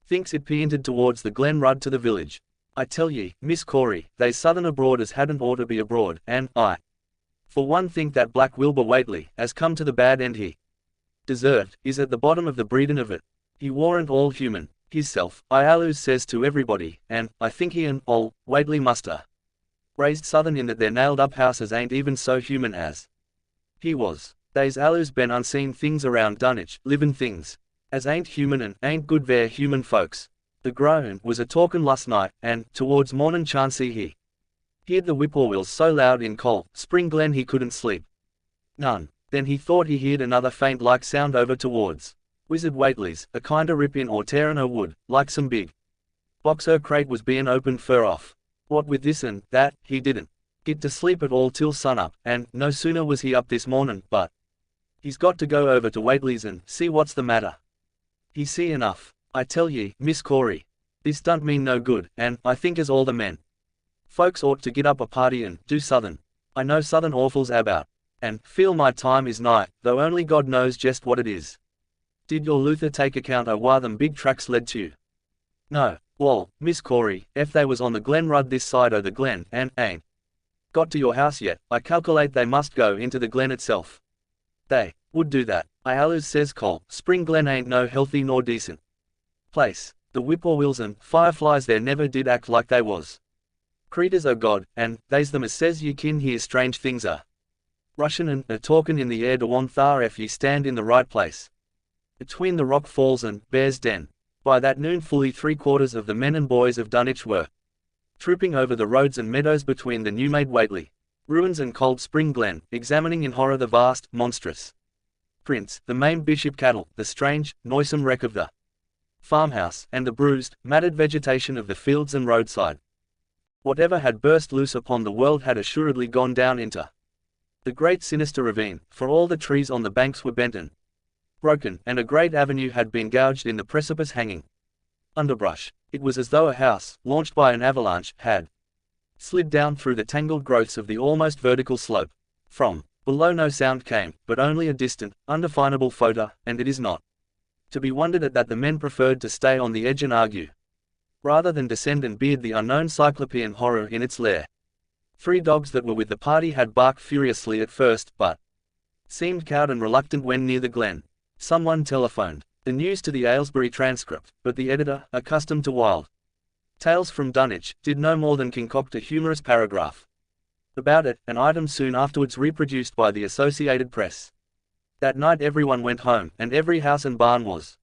thinks it p'inted towards the glen rud to the village. I tell ye, Miss Corey, they southern abroad as hadn't ought to be abroad, and I, for one, think that black Wilbur Whately, as come to the bad end he deserved, is at the bottom of the breedin' of it. He warn't all human, hisself, I alloos says to everybody, and I think he and ol' Whately muster raised southern in that their nailed-up houses ain't even so human as he was. They's allus been unseen things around Dunwich, livin' things, as ain't human and ain't good ver human folks. The groan was a talkin' last night, and, towards mornin' chancey he heard the whippoorwills so loud in Cold Spring Glen he couldn't sleep. None. Then he thought he heard another faint like sound over towards Wizard Whately's, a kinder rippin' or tearin' o' wood, like some big box or crate was bein' opened fur off. What with this and that, he didn't get to sleep at all till sunup, and no sooner was he up this mornin', but he's got to go over to Whately's and see what's the matter. He see enough. I tell ye, Miss Corey, this don't mean no good, and I think as all the men folks ought to get up a party and do southern. I know southern awfuls about, and feel my time is nigh, though only God knows just what it is. Did your Luther take account o' why them big tracks led to you? No. Wall, Miss Corey, if they was on the Glen Rud this side o' the Glen, and ain't got to your house yet, I calculate they must go into the Glen itself. They would do that. I allus says Col Spring Glen ain't no healthy nor decent place. The whippoorwills and fireflies there never did act like they was creatures o' God, and they's them as says you kin hear strange things rushin' and talkin' in the air to one thar if ye stand in the right place. Between the rock falls and Bear's Den, by that noon fully 3/4 of the men and boys of Dunwich were trooping over the roads and meadows between the new-made Whately ruins and Cold Spring Glen, examining in horror the vast, monstrous prints, the maimed bishop cattle, the strange, noisome wreck of the farmhouse, and the bruised, matted vegetation of the fields and roadside. Whatever had burst loose upon the world had assuredly gone down into the great sinister ravine, for all the trees on the banks were bent and broken, and a great avenue had been gouged in the precipice hanging underbrush. It was as though a house, launched by an avalanche, had slid down through the tangled growths of the almost vertical slope. From below no sound came, but only a distant, undefinable fodder, and it is not to be wondered at that the men preferred to stay on the edge and argue, rather than descend and beard the unknown cyclopean horror in its lair. 3 dogs that were with the party had barked furiously at first, but seemed cowed and reluctant when near the glen. Someone telephoned the news to the Aylesbury Transcript, but the editor, accustomed to wild tales from Dunwich, did no more than concoct a humorous paragraph about it, an item soon afterwards reproduced by the Associated Press. That night everyone went home, and every house and barn was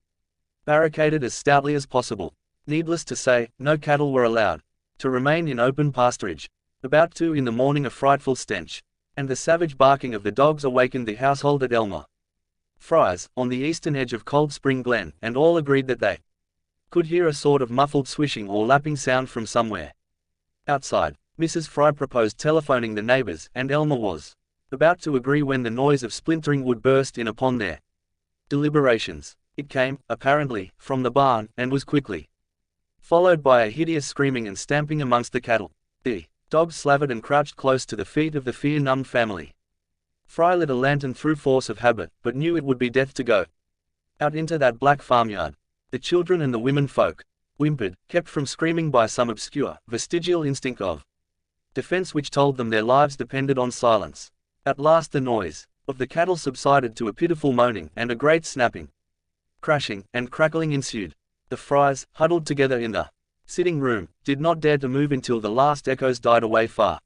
barricaded as stoutly as possible. Needless to say, no cattle were allowed to remain in open pasturage. About 2 in the morning a frightful stench, and the savage barking of the dogs awakened the household at Elmer Fry's, on the eastern edge of Cold Spring Glen, and all agreed that they could hear a sort of muffled swishing or lapping sound from somewhere outside. Mrs. Fry proposed telephoning the neighbors, and Elmer was about to agree when the noise of splintering wood burst in upon their deliberations. It came, apparently, from the barn, and was quickly followed by a hideous screaming and stamping amongst the cattle. The dogs slavered and crouched close to the feet of the fear-numbed family. Fry lit a lantern through force of habit, but knew it would be death to go out into that black farmyard. The children and the women folk whimpered, kept from screaming by some obscure, vestigial instinct of defense which told them their lives depended on silence. At last the noise of the cattle subsided to a pitiful moaning, and a great snapping, crashing, and crackling ensued. The Frys, huddled together in the sitting room, did not dare to move until the last echoes died away far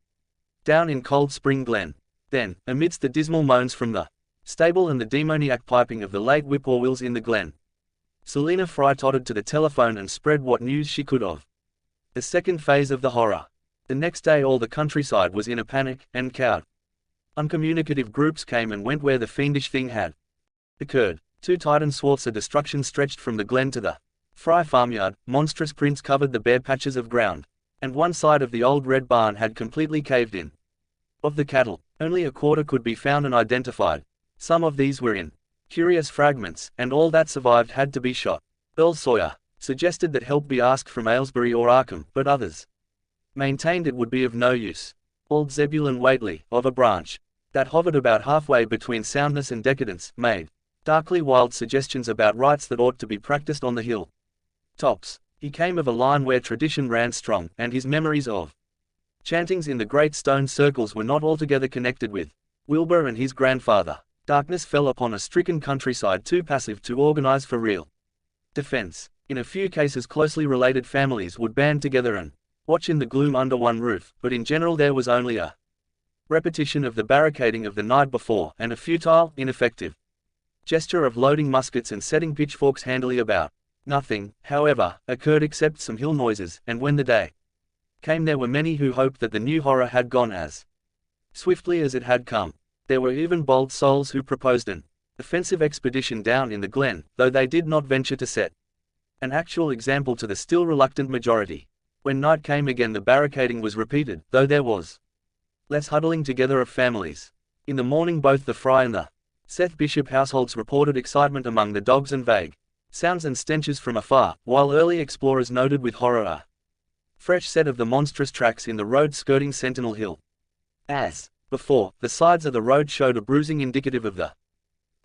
down in Cold Spring Glen. Then, amidst the dismal moans from the stable and the demoniac piping of the late whippoorwills in the glen, Selina Fry tottered to the telephone and spread what news she could of the second phase of the horror. The next day all the countryside was in a panic, and cowed, uncommunicative groups came and went where the fiendish thing had occurred. 2 titan swaths of destruction stretched from the glen to the Fry farmyard. Monstrous prints covered the bare patches of ground, and one side of the old red barn had completely caved in. Of the cattle, only a quarter could be found and identified. Some of these were in curious fragments, and all that survived had to be shot. Earl Sawyer suggested that help be asked from Aylesbury or Arkham, but others maintained it would be of no use. Old Zebulon Whately, of a branch that hovered about halfway between soundness and decadence, made darkly wild suggestions about rites that ought to be practiced on the hill tops. He came of a line where tradition ran strong, and his memories of chantings in the great stone circles were not altogether connected with Wilbur and his grandfather. Darkness fell upon a stricken countryside too passive to organize for real defense. In a few cases closely related families would band together and watch in the gloom under one roof, but in general there was only a repetition of the barricading of the night before, and a futile, ineffective gesture of loading muskets and setting pitchforks handily about. Nothing, however, occurred except some hill noises, and when the day came there were many who hoped that the new horror had gone as swiftly as it had come. There were even bold souls who proposed an offensive expedition down in the glen, though they did not venture to set an actual example to the still reluctant majority. When night came again the barricading was repeated, though there was less huddling together of families. In the morning both the Fry and the Seth Bishop households reported excitement among the dogs and vague sounds and stenches from afar, while early explorers noted with horror a fresh set of the monstrous tracks in the road skirting Sentinel Hill. As before, the sides of the road showed a bruising indicative of the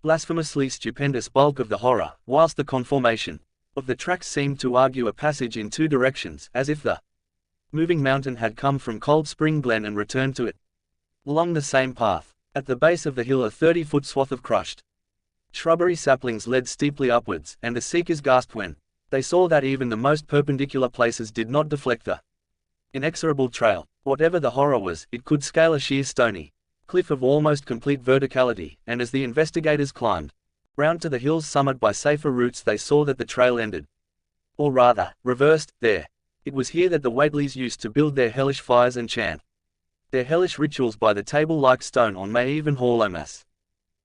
blasphemously stupendous bulk of the horror, whilst the conformation of the tracks seemed to argue a passage in two directions, as if the moving mountain had come from Cold Spring Glen and returned to it along the same path. At the base of the hill a 30-foot swath of crushed shrubbery saplings led steeply upwards, and the seekers gasped when they saw that even the most perpendicular places did not deflect the inexorable trail. Whatever the horror was, it could scale a sheer stony cliff of almost complete verticality, and as the investigators climbed round to the hill's summit by safer routes they saw that the trail ended. Or rather, reversed, there. It was here that the Whateleys used to build their hellish fires and chant their hellish rituals by the table-like stone on May Eve and Hallowmas.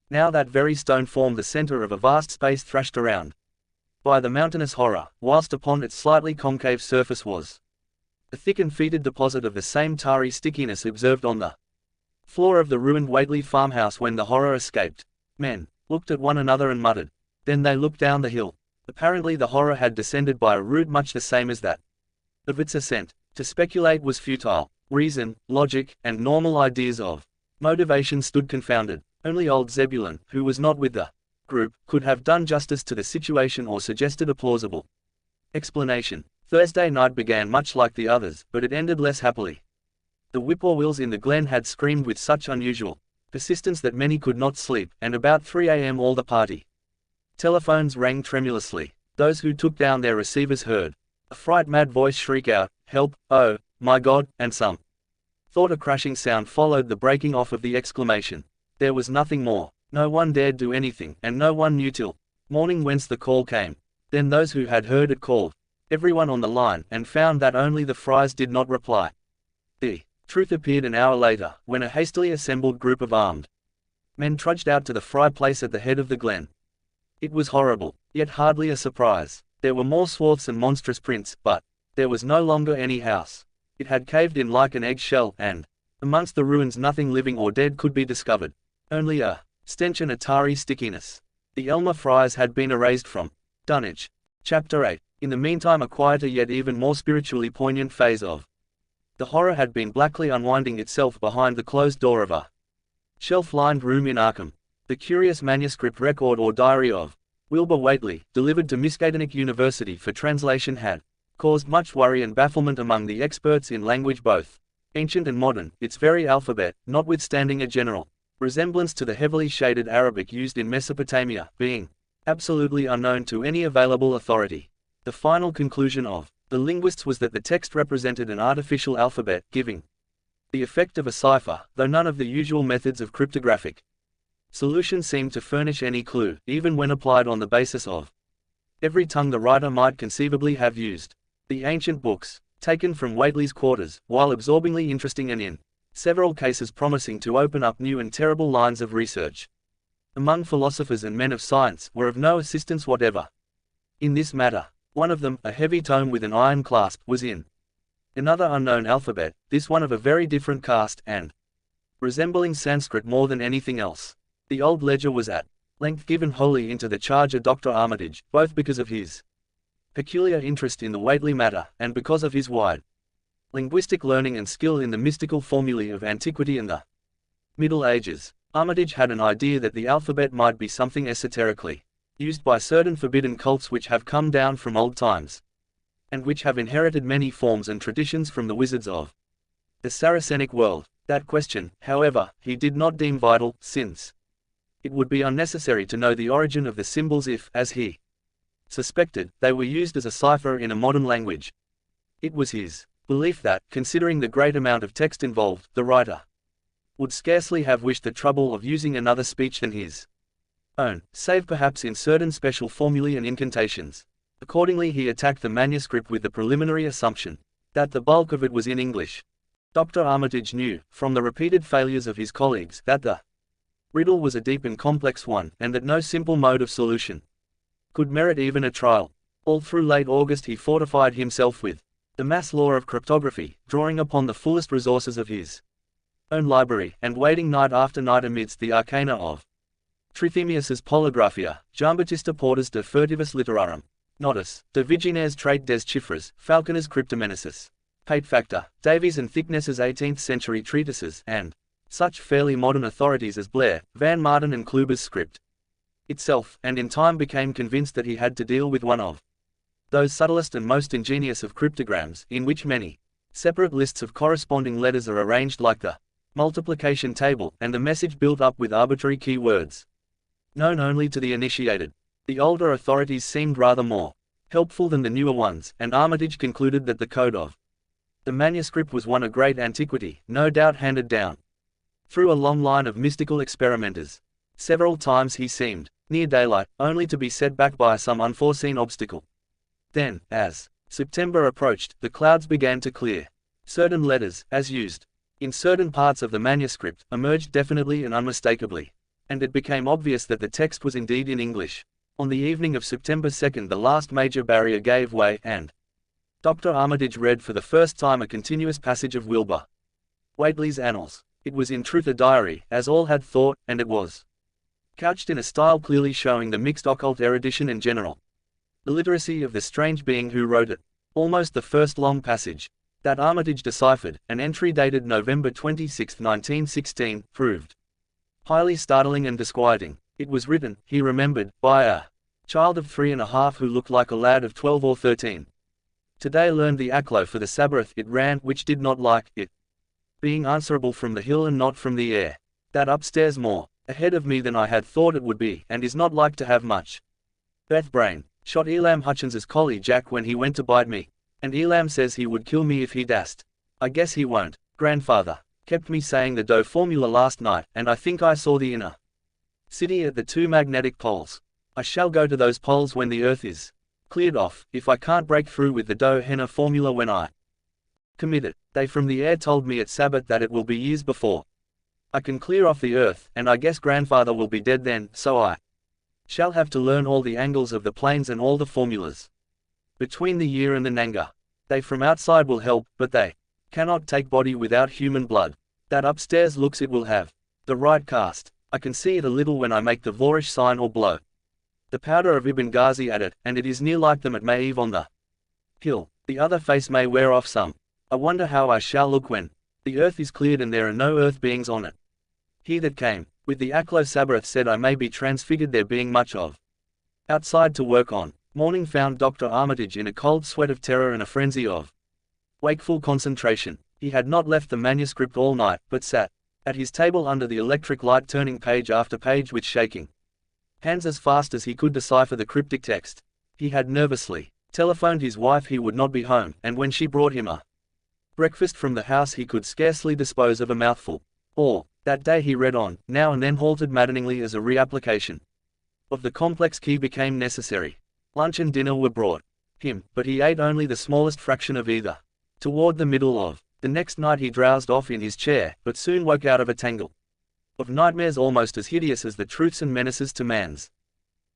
Now that very stone formed the centre of a vast space thrashed around by the mountainous horror, whilst upon its slightly concave surface was a thick and fetid deposit of the same tarry stickiness observed on the floor of the ruined Whateley farmhouse when the horror escaped. Men looked at one another and muttered. Then they looked down the hill. Apparently the horror had descended by a route much the same as that of its ascent. To speculate was futile. Reason, logic, and normal ideas of motivation stood confounded. Only old Zebulon, who was not with the group, could have done justice to the situation or suggested a plausible explanation. Thursday night began much like the others, but it ended less happily. The whippoorwills in the glen had screamed with such unusual persistence that many could not sleep, and about 3 a.m. all the party telephones rang tremulously. Those who took down their receivers heard a fright-mad voice shriek out, "Help, oh, my God," and some thought a crashing sound followed the breaking off of the exclamation. There was nothing more. No one dared do anything, and no one knew till morning whence the call came. Then those who had heard it called everyone on the line, and found that only the Frys did not reply. The truth appeared an hour later, when a hastily assembled group of armed men trudged out to the Fry place at the head of the glen. It was horrible, yet hardly a surprise. There were more swaths and monstrous prints, but there was no longer any house. It had caved in like an egg-shell, and amongst the ruins nothing living or dead could be discovered. Only a stench and a tarry stickiness. The Elmer Frys had been erased from Dunwich. Chapter 8. In the meantime a quieter yet even more spiritually poignant phase of the horror had been blackly unwinding itself behind the closed door of a shelf-lined room in Arkham. The curious manuscript record or diary of Wilbur Whateley, delivered to Miskatonic University for translation, had caused much worry and bafflement among the experts in language both ancient and modern, its very alphabet, notwithstanding a general resemblance to the heavily shaded Arabic used in Mesopotamia, being absolutely unknown to any available authority. The final conclusion of the linguists was that the text represented an artificial alphabet, giving the effect of a cipher, though none of the usual methods of cryptographic solution seemed to furnish any clue, even when applied on the basis of every tongue the writer might conceivably have used. The ancient books, taken from Whateley's quarters, while absorbingly interesting and in several cases promising to open up new and terrible lines of research among philosophers and men of science, were of no assistance whatever in this matter. One of them, a heavy tome with an iron clasp, was in another unknown alphabet, this one of a very different cast, and resembling Sanskrit more than anything else. The old ledger was at length given wholly into the charge of Dr. Armitage, both because of his peculiar interest in the Whateley matter, and because of his wide linguistic learning and skill in the mystical formulae of antiquity and the Middle Ages. Armitage had an idea that the alphabet might be something esoterically used by certain forbidden cults which have come down from old times, and which have inherited many forms and traditions from the wizards of the Saracenic world. That question, however, he did not deem vital, since it would be unnecessary to know the origin of the symbols if, as he suspected, they were used as a cipher in a modern language. It was his belief that, considering the great amount of text involved, the writer would scarcely have wished the trouble of using another speech than his own, save perhaps in certain special formulae and incantations. Accordingly he attacked the manuscript with the preliminary assumption that the bulk of it was in English. Dr. Armitage knew, from the repeated failures of his colleagues, that the riddle was a deep and complex one, and that no simple mode of solution could merit even a trial. All through late August he fortified himself with the mass law of cryptography, drawing upon the fullest resources of his own library, and waiting night after night amidst the arcana of Trithemius's Polygraphia, Jambatista Portus de Furtivus Literarum, Notus, de Vigines Trait des Chiffres, Falconer's Cryptomenesis, Pate Factor, Davies and Thickness's 18th-century treatises, and such fairly modern authorities as Blair, Van Martin and Kluber's script itself, and in time became convinced that he had to deal with one of those subtlest and most ingenious of cryptograms, in which many separate lists of corresponding letters are arranged like the multiplication table, and the message built up with arbitrary key words known only to the initiated. The older authorities seemed rather more helpful than the newer ones, and Armitage concluded that the code of the manuscript was one of great antiquity, no doubt handed down through a long line of mystical experimenters. Several times he seemed near daylight, only to be set back by some unforeseen obstacle. Then, as September approached, the clouds began to clear. Certain letters, as used in certain parts of the manuscript, emerged definitely and unmistakably, and it became obvious that the text was indeed in English. On the evening of September 2 the last major barrier gave way, and Dr. Armitage read for the first time a continuous passage of Wilbur Whately's Annals. It was in truth a diary, as all had thought, and it was couched in a style clearly showing the mixed occult erudition and general illiteracy of the strange being who wrote it. Almost the first long passage that Armitage deciphered, an entry dated November 26, 1916, proved highly startling and disquieting. It was written, he remembered, by a child of 3½ who looked like a lad of 12 or 13. Today learned the Aklo for the Sabbath, it ran, which did not like it being answerable from the hill and not from the air. That upstairs more ahead of me than I had thought it would be, and is not like to have much Beth brain. Shot Elam Hutchins's collie Jack when he went to bite me, and Elam says he would kill me if he dast. I guess he won't. Grandfather kept me saying the dough formula last night, and I think I saw the inner city at the 2 magnetic poles. I shall go to those poles when the earth is cleared off, if I can't break through with the dough henna formula when I commit it. They from the air told me at Sabbath that it will be years before I can clear off the earth, and I guess grandfather will be dead then, so I shall have to learn all the angles of the planes and all the formulas between the year and the Nanga. They from outside will help, but they cannot take body without human blood. That upstairs looks it will have the right cast. I can see it a little when I make the Vorish sign or blow the powder of Ibn Ghazi at it, and it is near like them at Maeve on the hill. The other face may wear off some. I wonder how I shall look when the earth is cleared and there are no earth beings on it. He that came with the Aklo Sabaroth said I may be transfigured, there being much of outside to work on. Morning found Dr. Armitage in a cold sweat of terror and a frenzy of wakeful concentration. He had not left the manuscript all night, but sat at his table under the electric light, turning page after page with shaking hands as fast as he could decipher the cryptic text. He had nervously telephoned his wife he would not be home, and when she brought him a breakfast from the house he could scarcely dispose of a mouthful. All that day he read on, now and then halted maddeningly as a reapplication of the complex key became necessary. Lunch and dinner were brought him, but he ate only the smallest fraction of either. Toward the middle of the next night he drowsed off in his chair, but soon woke out of a tangle of nightmares almost as hideous as the truths and menaces to man's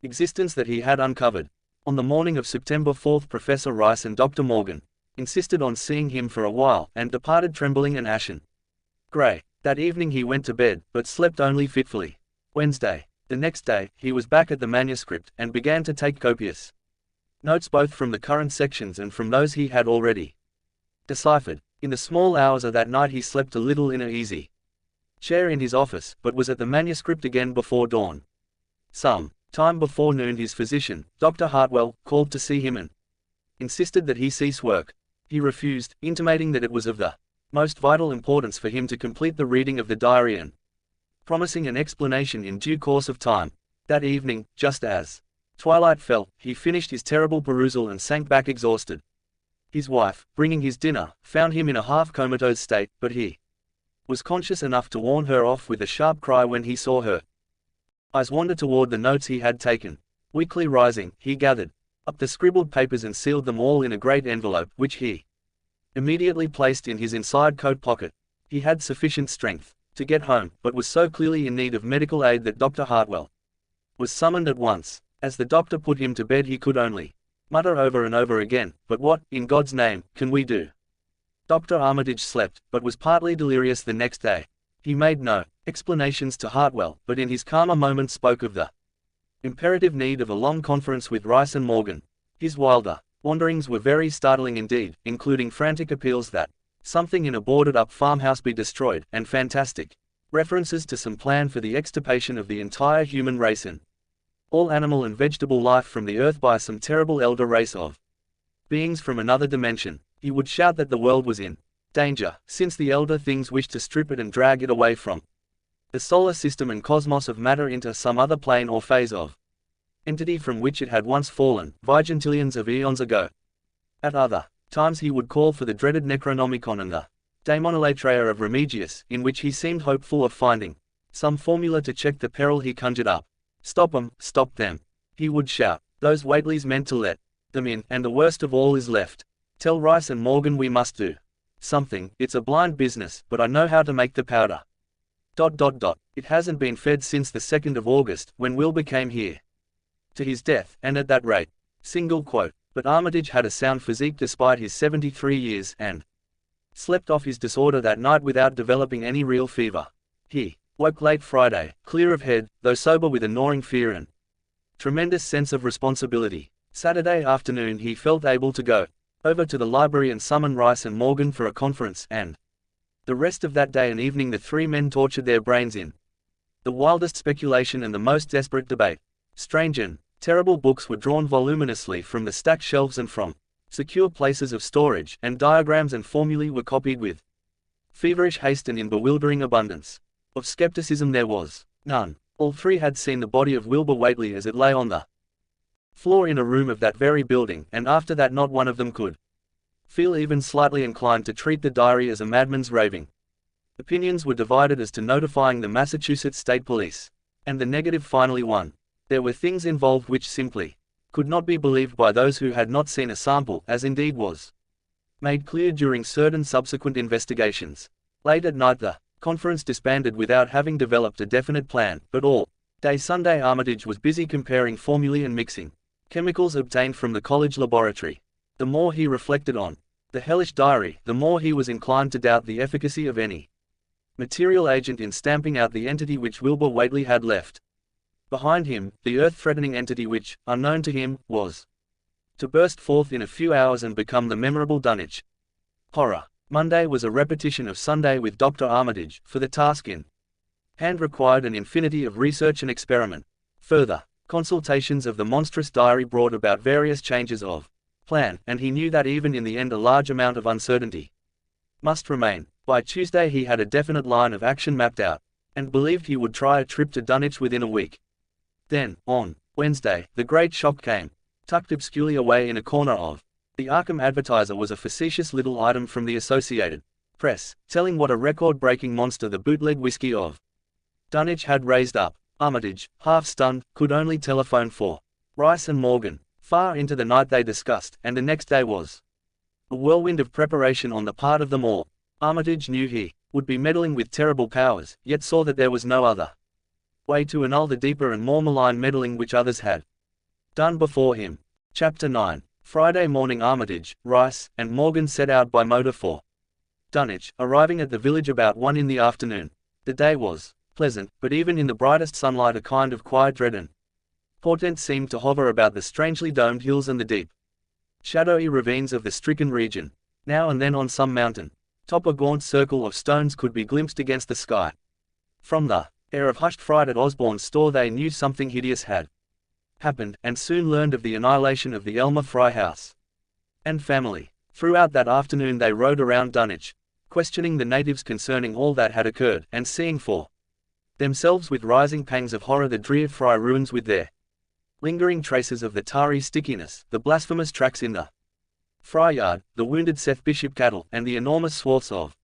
existence that he had uncovered. On the morning of September 4 Professor Rice and Dr. Morgan insisted on seeing him for a while, and departed trembling and ashen grey. That evening he went to bed, but slept only fitfully. Wednesday. The next day, he was back at the manuscript, and began to take copious notes both from the current sections and from those he had already deciphered. In the small hours of that night he slept a little in an easy chair in his office, but was at the manuscript again before dawn. Some time before noon his physician, Dr. Hartwell, called to see him and insisted that he cease work. He refused, intimating that it was of the most vital importance for him to complete the reading of the diary and promising an explanation in due course of time. That evening, just as twilight fell, he finished his terrible perusal and sank back exhausted. His wife, bringing his dinner, found him in a half-comatose state, but he was conscious enough to warn her off with a sharp cry when he saw her eyes wander toward the notes he had taken. Weakly rising, he gathered up the scribbled papers and sealed them all in a great envelope, which he immediately placed in his inside coat pocket. He had sufficient strength to get home, but was so clearly in need of medical aid that Dr. Hartwell was summoned at once. As the doctor put him to bed, he could only mutter over and over again, "But what, in God's name, can we do?" Dr. Armitage slept, but was partly delirious the next day. He made no explanations to Hartwell, but in his calmer moments spoke of the imperative need of a long conference with Rice and Morgan. His wilder wanderings were very startling indeed, including frantic appeals that something in a boarded-up farmhouse be destroyed, and fantastic references to some plan for the extirpation of the entire human race and all animal and vegetable life from the earth by some terrible elder race of beings from another dimension. He would shout that the world was in danger, since the elder things wished to strip it and drag it away from the solar system and cosmos of matter into some other plane or phase of entity from which it had once fallen, vigintillions of eons ago. At other times he would call for the dreaded Necronomicon and the Daemonolatria of Remigius, in which he seemed hopeful of finding some formula to check the peril he conjured up. "Stop 'em, stop them," he would shout. "Those Whateleys meant to let them in, and the worst of all is left. Tell Rice and Morgan we must do something. It's a blind business, but I know how to make the powder. ... It hasn't been fed since the 2nd of August, when Wilbur came here to his death, and at that rate." Single quote. But Armitage had a sound physique despite his 73 years, and slept off his disorder that night without developing any real fever. He woke late Friday, clear of head, though sober with a gnawing fear and tremendous sense of responsibility. Saturday afternoon he felt able to go over to the library and summon Rice and Morgan for a conference, and the rest of that day and evening the three men tortured their brains in the wildest speculation and the most desperate debate. Strange and terrible books were drawn voluminously from the stacked shelves and from secure places of storage, and diagrams and formulae were copied with feverish haste and in bewildering abundance. Of skepticism there was none. All three had seen the body of Wilbur Whateley as it lay on the floor in a room of that very building, and after that not one of them could feel even slightly inclined to treat the diary as a madman's raving. Opinions were divided as to notifying the Massachusetts State Police, and the negative finally won. There were things involved which simply could not be believed by those who had not seen a sample, as indeed was made clear during certain subsequent investigations. Late at night the conference disbanded without having developed a definite plan, but all day Sunday Armitage was busy comparing formulae and mixing chemicals obtained from the college laboratory. The more he reflected on the hellish diary, the more he was inclined to doubt the efficacy of any material agent in stamping out the entity which Wilbur Whateley had left behind him, the earth-threatening entity which, unknown to him, was to burst forth in a few hours and become the memorable Dunwich horror. Monday was a repetition of Sunday with Dr. Armitage, for the task in hand required an infinity of research and experiment. Further consultations of the monstrous diary brought about various changes of plan, and he knew that even in the end a large amount of uncertainty must remain. By Tuesday he had a definite line of action mapped out, and believed he would try a trip to Dunwich within a week. Then, on Wednesday, the great shock came. Tucked obscurely away in a corner of the Arkham Advertiser was a facetious little item from the Associated Press, telling what a record-breaking monster the bootleg whiskey of Dunwich had raised up. Armitage, half stunned, could only telephone for Rice and Morgan. Far into the night they discussed, and the next day was a whirlwind of preparation on the part of them all. Armitage knew he would be meddling with terrible powers, yet saw that there was no other way to annul the deeper and more malign meddling which others had done before him. Chapter 9. Friday morning Armitage, Rice, and Morgan set out by motor for Dunwich, arriving at the village about 1 in the afternoon. The day was pleasant, but even in the brightest sunlight a kind of quiet dread and portent seemed to hover about the strangely domed hills and the deep, shadowy ravines of the stricken region. Now and then on some mountain top a gaunt circle of stones could be glimpsed against the sky. From the air of hushed fright at Osborne's store they knew something hideous had happened, and soon learned of the annihilation of the Elmer Fry house and family. Throughout that afternoon they rode around Dunwich, questioning the natives concerning all that had occurred, and seeing for themselves with rising pangs of horror the drear Fry ruins with their lingering traces of the tarry stickiness, the blasphemous tracks in the Fry yard, the wounded Seth Bishop cattle, and the enormous swaths of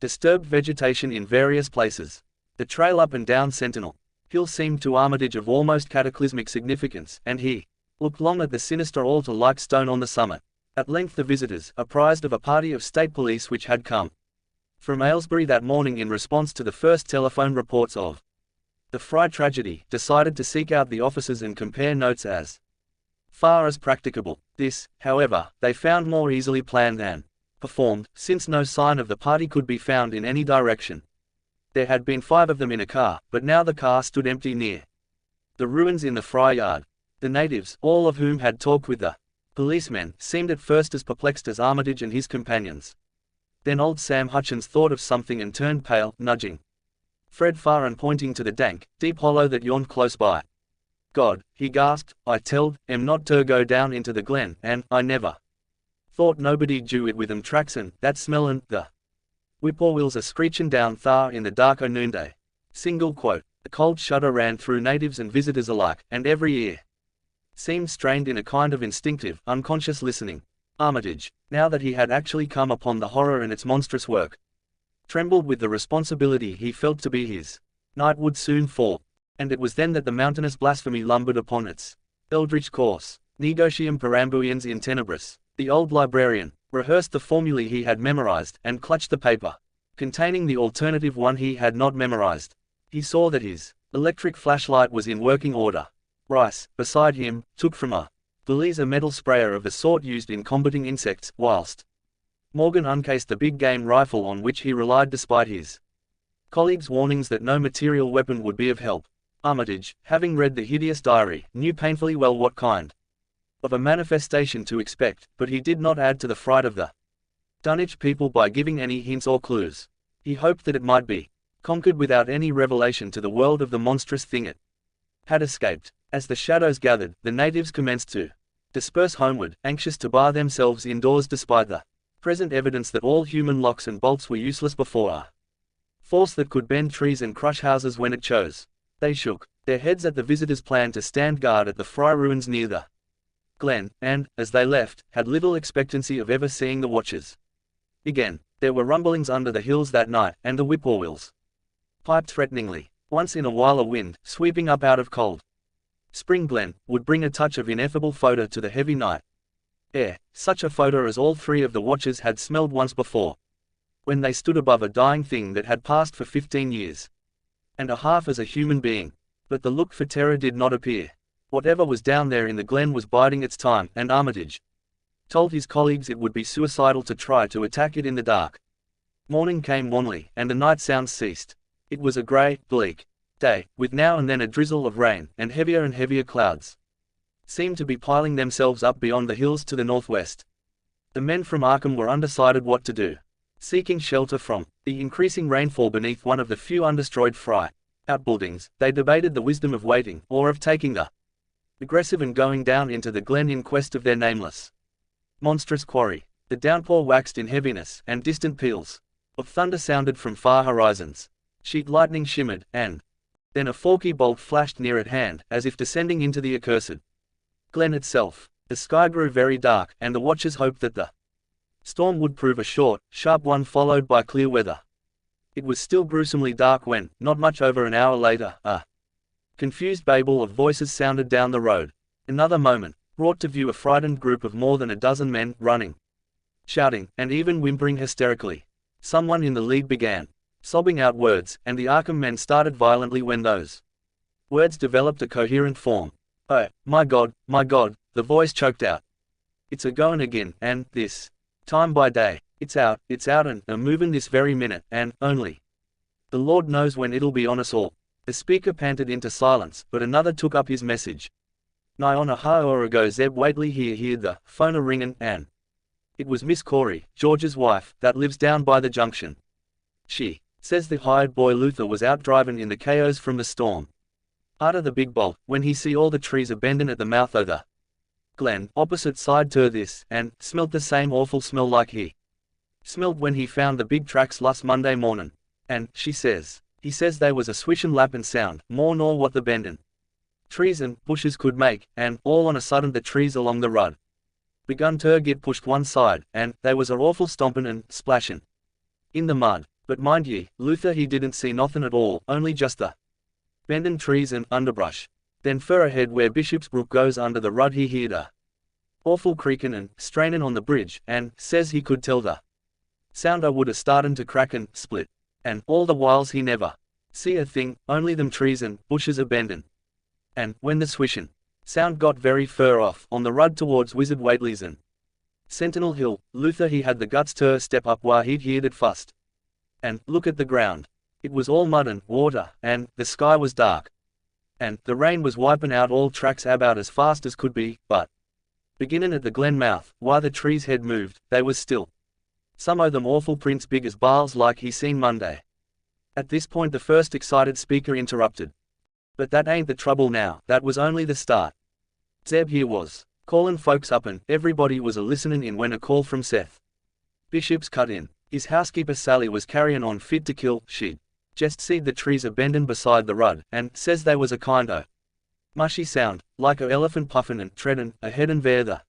Disturbed vegetation in various places. The trail up and down Sentinel Hill seemed to Armitage of almost cataclysmic significance, and he looked long at the sinister altar-like stone on the summit. At length the visitors, apprised of a party of state police which had come from Aylesbury that morning in response to the first telephone reports of the Fry tragedy, decided to seek out the officers and compare notes as far as practicable. This, however, they found more easily planned than performed, since no sign of the party could be found in any direction. There had been 5 of them in a car, but now the car stood empty near the ruins in the Fry yard. The natives, all of whom had talked with the policemen, seemed at first as perplexed as Armitage and his companions. Then old Sam Hutchins thought of something and turned pale, nudging Fred far and pointing to the dank, deep hollow that yawned close by. "God," he gasped, "I telled em not to go down into the glen, and I never thought nobody'd do it with 'em tracks and that smell and the whippoorwills a screechin' down thar in the dark o' noonday." Single quote. A cold shudder ran through natives and visitors alike, and every ear seemed strained in a kind of instinctive, unconscious listening. Armitage, now that he had actually come upon the horror and its monstrous work, trembled with the responsibility he felt to be his. Night would soon fall, and it was then that the mountainous blasphemy lumbered upon its eldritch course. Negotiem perambuiens in tenebris. The old librarian rehearsed the formulae he had memorized, and clutched the paper containing the alternative one he had not memorized. He saw that his electric flashlight was in working order. Rice, beside him, took from a valise a metal sprayer of the sort used in combating insects, whilst Morgan uncased the big game rifle on which he relied despite his colleagues' warnings that no material weapon would be of help. Armitage, having read the hideous diary, knew painfully well what kind of a manifestation to expect, but he did not add to the fright of the Dunwich people by giving any hints or clues. He hoped that it might be conquered without any revelation to the world of the monstrous thing it had escaped. As the shadows gathered, the natives commenced to disperse homeward, anxious to bar themselves indoors despite the present evidence that all human locks and bolts were useless before a force that could bend trees and crush houses when it chose. They shook their heads at the visitors' plan to stand guard at the Fry ruins near the glen, and, as they left, had little expectancy of ever seeing the watchers again. There were rumblings under the hills that night, and the whippoorwills piped threateningly. Once in a while a wind, sweeping up out of cold spring glen, would bring a touch of ineffable fodor to the heavy night air, such a fodor as all 3 of the watchers had smelled once before, when they stood above a dying thing that had passed for 15 years and a half as a human being. But the look for terror did not appear. Whatever was down there in the glen was biding its time, and Armitage told his colleagues it would be suicidal to try to attack it in the dark. Morning came wanly, and the night sounds ceased. It was a grey, bleak day, with now and then a drizzle of rain, and heavier clouds seemed to be piling themselves up beyond the hills to the northwest. The men from Arkham were undecided what to do. Seeking shelter from the increasing rainfall beneath one of the few undestroyed Fry outbuildings, they debated the wisdom of waiting, or of taking the aggressive and going down into the glen in quest of their nameless monstrous quarry. The downpour waxed in heaviness, and distant peals of thunder sounded from far horizons. Sheet lightning shimmered, and then a forky bolt flashed near at hand, as if descending into the accursed glen itself. The sky grew very dark, and the watchers hoped that the storm would prove a short, sharp one followed by clear weather. It was still gruesomely dark when, not much over an hour later, a confused babel of voices sounded down the road. Another moment brought to view a frightened group of more than a dozen men, running, shouting, and even whimpering hysterically. Someone in the lead began sobbing out words, and the Arkham men started violently when those words developed a coherent form. "Oh, my God," the voice choked out. "It's a-goin' again, and, this time by day, it's out, and a-movin' this very minute, and, only the Lord knows when it'll be on us all." The speaker panted into silence, but another took up his message. "Nigh on a hour ago Zeb Whately here heard the phone a-ringin', and it was Miss Corey, George's wife, that lives down by the junction. She says the hired boy Luther was out drivin' in the chaos from the storm arter the big bolt, when he see all the trees a-bendin' at the mouth o' the glen, opposite side to this, and smelt the same awful smell like he smelt when he found the big tracks last Monday mornin'. And, he says they was a swishin' lappin' sound, more nor what the bendin' trees and bushes could make, and, all on a sudden the trees along the rud begun to git pushed one side, and they was a awful stompin' and splashin' in the mud. But mind ye, Luther he didn't see nothin' at all, only just the bendin' trees and underbrush. Then fur ahead where Bishopsbrook goes under the rud he heard a awful creakin' and strainin' on the bridge, and says he could tell the sounder would a startin' to crack and split. And all the whiles he never see a thing, only them trees and bushes a bendin'. And when the swishin' sound got very fur off on the rud towards Wizard Whately's and Sentinel Hill, Luther he had the guts to step up while he'd heard it fust. And look at the ground. It was all mud and water, and the sky was dark. And the rain was wiping out all tracks about as fast as could be, but beginning at the glen mouth, while the trees had moved, they was still. Some o' them awful prints big as bales like he seen Monday. At this point the first excited speaker interrupted. But that ain't the trouble now, that was only the start. Zeb here was callin' folks up and everybody was a listenin' in when a call from Seth Bishop's cut in. His housekeeper Sally was carryin' on fit to kill, she'd just seed the trees a bendin' beside the rud, and says they was a kind o' mushy sound, like a elephant puffin' and treadin' ahead'n ver the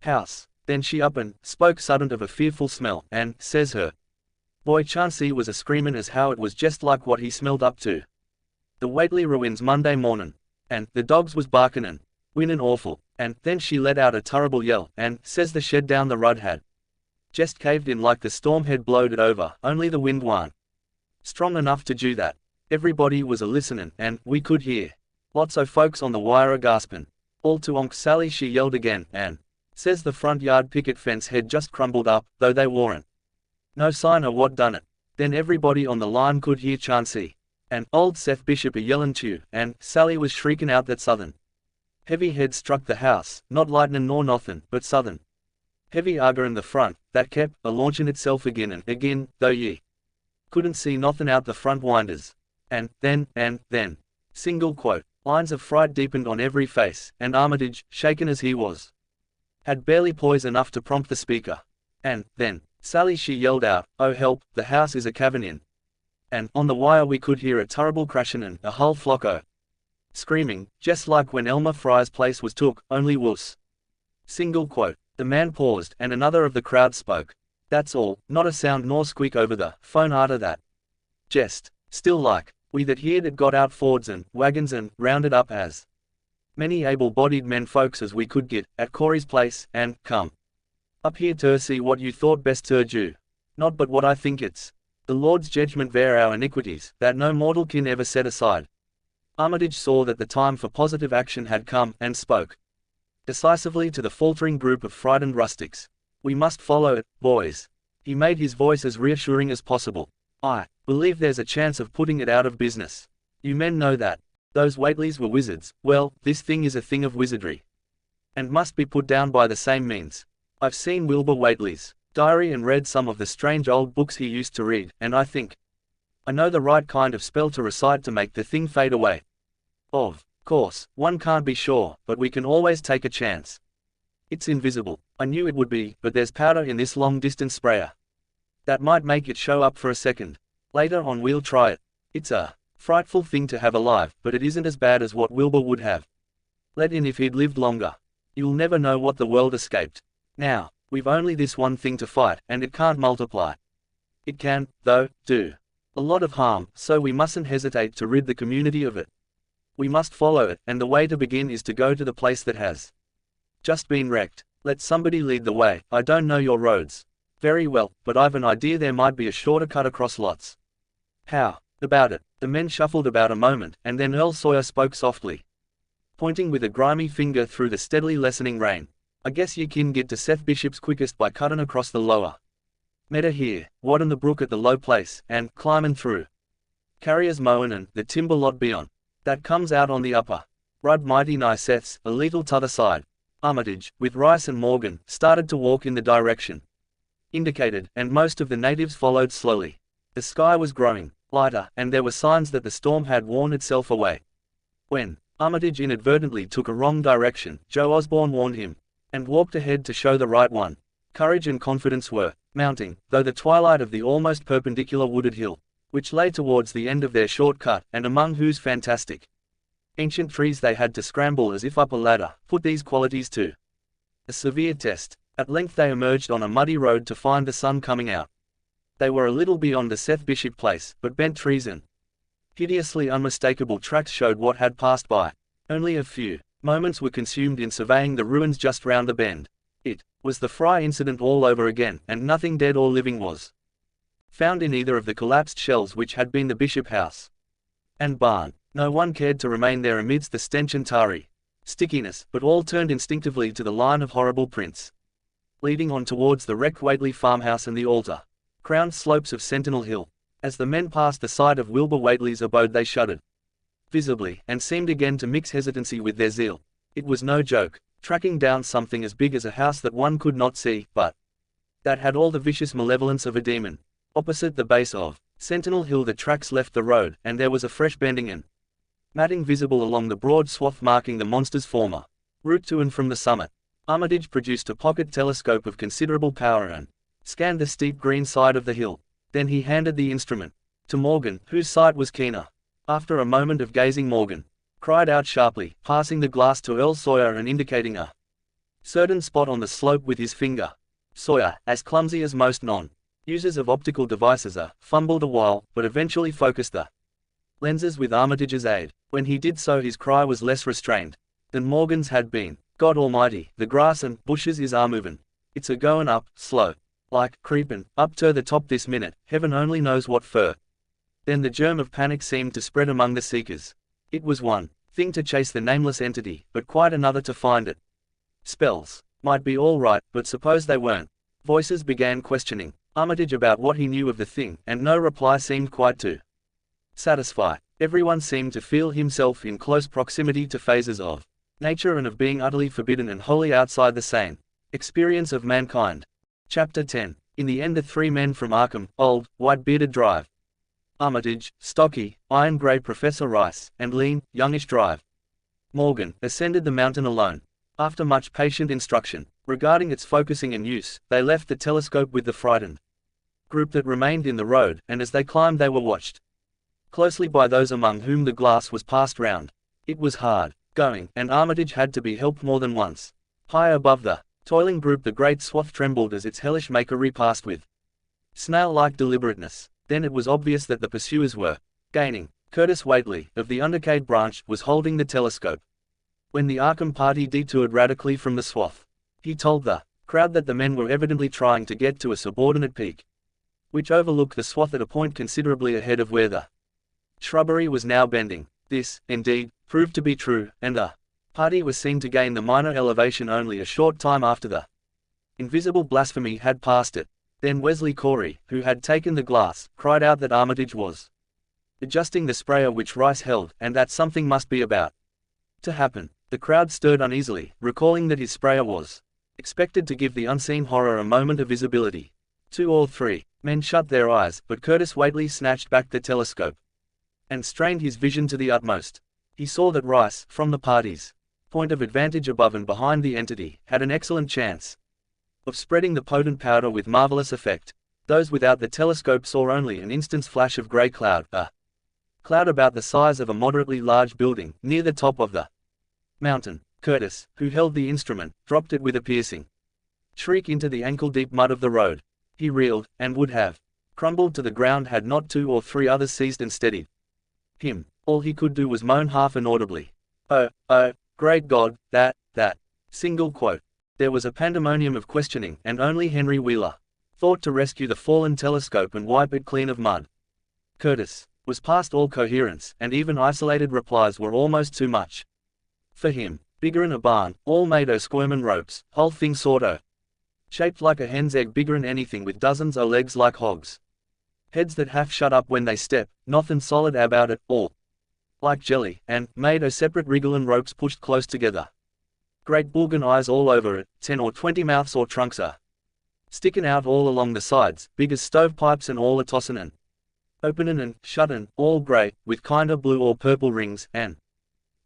house. Then she up and spoke sudden of a fearful smell, and says her boy Chansey was a screamin' as how it was just like what he smelled up to the Whately ruins Monday mornin', and the dogs was barkin' and whinnin' awful, and then she let out a turrible yell, and says the shed down the rud had just caved in like the storm had blowed it over, only the wind warn't strong enough to do that. Everybody was a listenin', and we could hear lots o' folks on the wire a gaspin'. All to Onk Sally she yelled again, and says the front yard picket fence had just crumbled up, though they warn't no sign o' what done it. Then everybody on the line could hear Chansey and old Seth Bishop a yellin' too, and Sally was shriekin' out that southern heavy had struck the house, not lightnin' nor nothin', but southern heavy arger in the front, that kept a-launchin' itself agin and agin, though ye couldn't see nothin' out the front winders. And then, single quote, lines of fright deepened on every face, and Armitage, shaken as he was, had barely poise enough to prompt the speaker. And then, Sally she yelled out, "Oh help, the house is a cavin' in." And on the wire we could hear a turrible crashin' and a whole flock o' screaming, just like when Elmer Fry's place was took, only wuss. Single quote. The man paused, and another of the crowd spoke. That's all, not a sound nor squeak over the phone arter that. Jest. Still like, we that heard it got out Fords and wagons and rounded up as many able-bodied men folks as we could get, at Corey's place, and come up here to see what you thought best to do. Not but what I think it's the Lord's judgment ver our iniquities, that no mortal can ever set aside. Armitage saw that the time for positive action had come, and spoke decisively to the faltering group of frightened rustics. We must follow it, boys. He made his voice as reassuring as possible. I believe there's a chance of putting it out of business. You men know that those Whateleys were wizards. Well, this thing is a thing of wizardry, and must be put down by the same means. I've seen Wilbur Whately's diary and read some of the strange old books he used to read, and I think I know the right kind of spell to recite to make the thing fade away. Of course, one can't be sure, but we can always take a chance. It's invisible. I knew it would be, but there's powder in this long-distance sprayer that might make it show up for a second. Later on we'll try it. It's a frightful thing to have alive, but it isn't as bad as what Wilbur would have let in if he'd lived longer. You'll never know what the world escaped. Now, we've only this one thing to fight, and it can't multiply. It can, though, do a lot of harm, so we mustn't hesitate to rid the community of it. We must follow it, and the way to begin is to go to the place that has just been wrecked. Let somebody lead the way. I don't know your roads very well, but I've an idea there might be a shorter cut across lots. How about it? The men shuffled about a moment, and then Earl Sawyer spoke softly, pointing with a grimy finger through the steadily lessening rain. I guess ye kin get to Seth Bishop's quickest by cuttin' across the lower meadow here, waddin' the brook at the low place, and climbin' through Carrier's mowin' and the timber lot beyond. That comes out on the upper rud mighty nigh Seth's, a leetle t'other side. Armitage, with Rice and Morgan, started to walk in the direction indicated, and most of the natives followed slowly. The sky was growing lighter, and there were signs that the storm had worn itself away. When Armitage inadvertently took a wrong direction, Joe Osborne warned him, and walked ahead to show the right one. Courage and confidence were mounting, though the twilight of the almost perpendicular wooded hill, which lay towards the end of their short cut, and among whose fantastic ancient trees they had to scramble as if up a ladder, put these qualities to a severe test. At length they emerged on a muddy road to find the sun coming out. They were a little beyond the Seth Bishop place, but bent treason. Hideously unmistakable tracks showed what had passed by. Only a few moments were consumed in surveying the ruins just round the bend. It was the Fry incident all over again, and nothing dead or living was found in either of the collapsed shells which had been the Bishop house and barn. No one cared to remain there amidst the stench and tarry stickiness, but all turned instinctively to the line of horrible prints leading on towards the wrecked Whately farmhouse and the altar-crowned slopes of Sentinel Hill. As the men passed the sight of Wilbur Whately's abode they shuddered visibly, and seemed again to mix hesitancy with their zeal. It was no joke, tracking down something as big as a house that one could not see, but that had all the vicious malevolence of a demon. Opposite the base of Sentinel Hill the tracks left the road, and there was a fresh bending and matting visible along the broad swath marking the monster's former route to and from the summit. Armitage produced a pocket telescope of considerable power and scanned the steep green side of the hill. Then he handed the instrument to Morgan, whose sight was keener. After a moment of gazing, Morgan cried out sharply, passing the glass to Earl Sawyer and indicating a certain spot on the slope with his finger. Sawyer, as clumsy as most non-users of optical devices are, fumbled a while, but eventually focused the lenses with Armitage's aid. When he did so his cry was less restrained than Morgan's had been. God almighty, the grass and bushes is movin'. It's a goin' up, slow. Like creepin' up to the top this minute, heaven only knows what fur. Then the germ of panic seemed to spread among the seekers. It was one thing to chase the nameless entity, but quite another to find it. Spells might be all right, but suppose they weren't? Voices began questioning Armitage about what he knew of the thing, and no reply seemed quite to satisfy. Everyone seemed to feel himself in close proximity to phases of nature and of being utterly forbidden and wholly outside the sane experience of mankind. Chapter 10. In the end the three men from Arkham, old, white-bearded Drive, Armitage, stocky, iron-grey Professor Rice, and lean, youngish Drive Morgan, ascended the mountain alone. After much patient instruction regarding its focusing and use, they left the telescope with the frightened group that remained in the road, and as they climbed they were watched closely by those among whom the glass was passed round. It was hard going, and Armitage had to be helped more than once. High above the toiling group the great swath trembled as its hellish maker repassed with snail-like deliberateness. Then it was obvious that the pursuers were gaining. Curtis Whately, of the Undercade branch, was holding the telescope. When the Arkham party detoured radically from the swath, he told the crowd that the men were evidently trying to get to a subordinate peak, which overlooked the swath at a point considerably ahead of where the shrubbery was now bending. This, indeed, proved to be true, and the party was seen to gain the minor elevation only a short time after the invisible blasphemy had passed it. Then Wesley Corey, who had taken the glass, cried out that Armitage was adjusting the sprayer which Rice held, and that something must be about to happen. The crowd stirred uneasily, recalling that his sprayer was expected to give the unseen horror a moment of visibility. 2 or 3 men shut their eyes, but Curtis Whately snatched back the telescope and strained his vision to the utmost. He saw that Rice, from the party's point of advantage above and behind the entity, had an excellent chance of spreading the potent powder with marvelous effect. Those without the telescope saw only an instant's flash of grey cloud, a cloud about the size of a moderately large building, near the top of the mountain. Curtis, who held the instrument, dropped it with a piercing shriek into the ankle-deep mud of the road. He reeled, and would have crumbled to the ground had not 2 or 3 others seized and steadied him. All he could do was moan half inaudibly, "Oh, oh, great God, that single quote." There was a pandemonium of questioning, and only Henry Wheeler thought to rescue the fallen telescope and wipe it clean of mud. Curtis was past all coherence, and even isolated replies were almost too much for him. Bigger'n a barn, all made o' squirmin' ropes, whole thing sorto shaped like a hen's egg, bigger'n anything, with dozens o' legs like hogs, heads that half shut up when they step, nothin' solid about it, all like jelly, and made o' separate wrigglin' ropes pushed close together. Great bulgin' eyes all over it, 10 or 20 mouths or trunks stickin' out all along the sides, big as stovepipes, and all tossin' and openin' and shuttin', all grey, with kinder blue or purple rings, and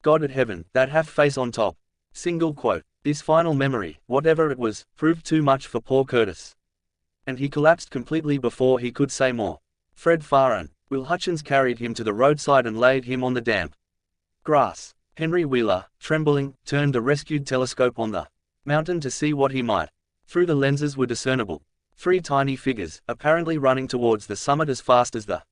God at heaven, that half face on top. Single quote. This final memory, whatever it was, proved too much for poor Curtis, and he collapsed completely before he could say more. Fred Farr and Will Hutchins carried him to the roadside and laid him on the damp grass. Henry Wheeler, trembling, turned the rescued telescope on the mountain to see what he might. Through the lenses were discernible Three tiny figures, apparently running towards the summit as fast as the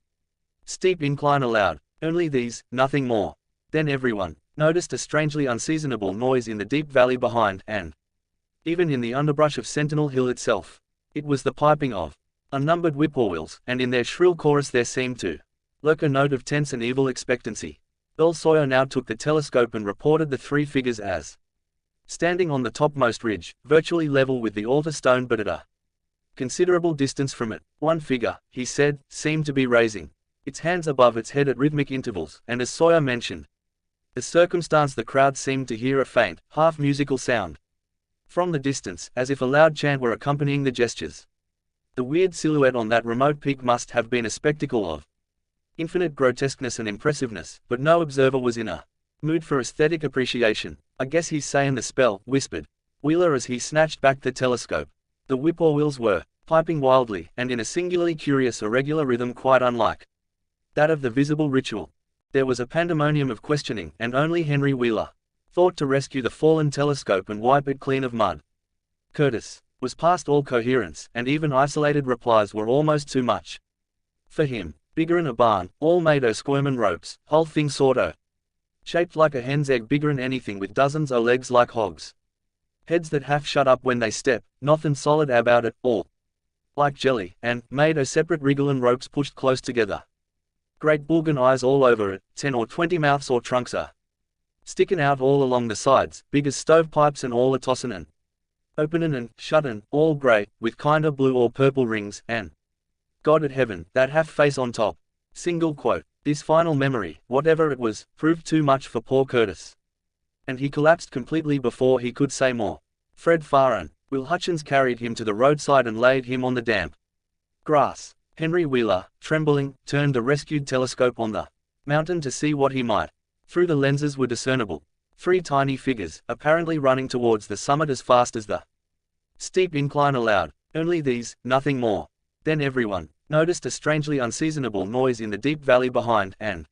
steep incline allowed. Only these, nothing more. Then everyone noticed a strangely unseasonable noise in the deep valley behind, and even in the underbrush of Sentinel Hill itself. It was the piping of unnumbered whippoorwills, and in their shrill chorus there seemed to lurk a note of tense and evil expectancy. Earl Sawyer now took the telescope and reported the three figures as standing on the topmost ridge, virtually level with the altar stone but at a considerable distance from it. One figure, he said, seemed to be raising its hands above its head at rhythmic intervals, and as Sawyer mentioned the circumstance, the crowd seemed to hear a faint, half-musical sound from the distance, as if a loud chant were accompanying the gestures. The weird silhouette on that remote peak must have been a spectacle of infinite grotesqueness and impressiveness, but no observer was in a mood for aesthetic appreciation. "I guess he's sayin' the spell," whispered Wheeler as he snatched back the telescope. The whippoorwills were piping wildly, and in a singularly curious irregular rhythm quite unlike that of the visible ritual. There was a pandemonium of questioning, and only Henry Wheeler thought to rescue the fallen telescope and wipe it clean of mud. Curtis was past all coherence, and even isolated replies were almost too much for him. "Bigger'n a barn, all made o' squirmin' ropes, whole thing sorto shaped like a hen's egg, bigger'n anything, with dozens o' legs like hogs. Heads that half shut up when they step, nothin' solid about it, all like jelly, and made o' separate wrigglin' ropes pushed close together. Great bulgin' eyes all over it, 10 or 20 mouths or trunks stickin' out all along the sides, big as stovepipes, and all a-tossin' and openin' and shuttin', all grey, with kinder blue or purple rings, and God at heaven, that half face on top." Single quote. This final memory, whatever it was, proved too much for poor Curtis, and he collapsed completely before he could say more. Fred Farr and Will Hutchins carried him to the roadside and laid him on the damp grass. Henry Wheeler, trembling, turned the rescued telescope on the mountain to see what he might. Through the lenses were discernible three tiny figures, apparently running towards the summit as fast as the steep incline allowed. Only these, nothing more. Then everyone noticed a strangely unseasonable noise in the deep valley behind, and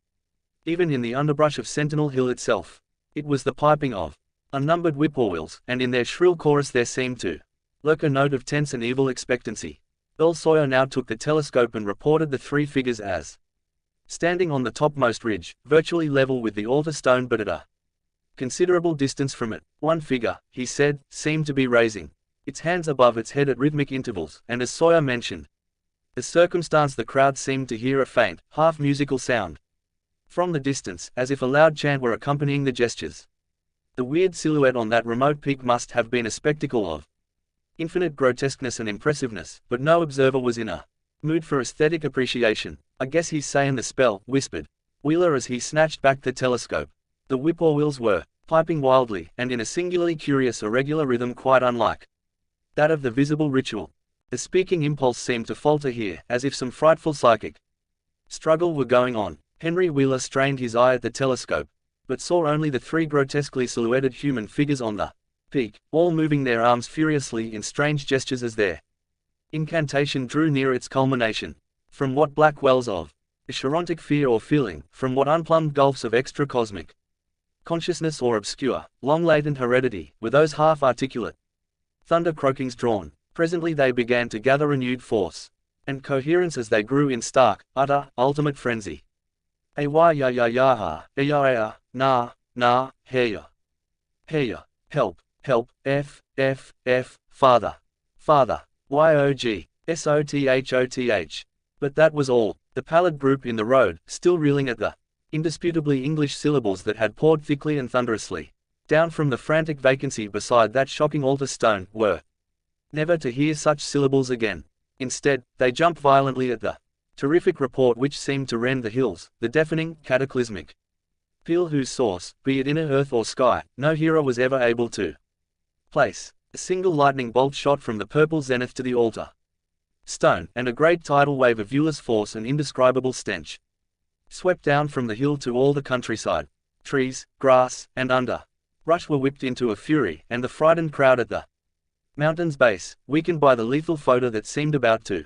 even in the underbrush of Sentinel Hill itself. It was the piping of unnumbered whippoorwills, and in their shrill chorus there seemed to lurk a note of tense and evil expectancy. Earl Sawyer now took the telescope and reported the three figures as standing on the topmost ridge, virtually level with the altar stone but at a considerable distance from it. One figure, he said, seemed to be raising its hands above its head at rhythmic intervals, and as Sawyer mentioned the circumstance, the crowd seemed to hear a faint, half-musical sound from the distance, as if a loud chant were accompanying the gestures. The weird silhouette on that remote peak must have been a spectacle of infinite grotesqueness and impressiveness, but no observer was in a mood for aesthetic appreciation. "I guess he's sayin' the spell," whispered Wheeler as he snatched back the telescope. The whippoorwills were piping wildly, and in a singularly curious irregular rhythm quite unlike that of the visible ritual. The speaking impulse seemed to falter here, as if some frightful psychic struggle were going on. Henry Wheeler strained his eye at the telescope, but saw only the three grotesquely silhouetted human figures on the peak, all moving their arms furiously in strange gestures as their incantation drew near its culmination. From what black wells of chirontic fear or feeling, from what unplumbed gulfs of extra-cosmic consciousness or obscure, long-latent heredity, were those half-articulate thunder croakings drawn? Presently they began to gather renewed force and coherence as they grew in stark, utter, ultimate frenzy. Ay-ya ya ya ya ha, ay-ya, na, na, hey-ya. Hey-ya, help, help, F, F, F, father, father, Y-O-G, S-O-T-H-O-T-H. But that was all. The pallid group in the road, still reeling at the indisputably English syllables that had poured thickly and thunderously down from the frantic vacancy beside that shocking altar stone, were never to hear such syllables again. Instead, they jumped violently at the terrific report which seemed to rend the hills, the deafening, cataclysmic peal whose source, be it inner earth or sky, no hero was ever able to place. A single lightning bolt shot from the purple zenith to the altar stone, and a great tidal wave of viewless force and indescribable stench swept down from the hill to all the countryside. Trees, grass, and underbrush were whipped into a fury, and the frightened crowd at the mountain's base, weakened by the lethal foda that seemed about to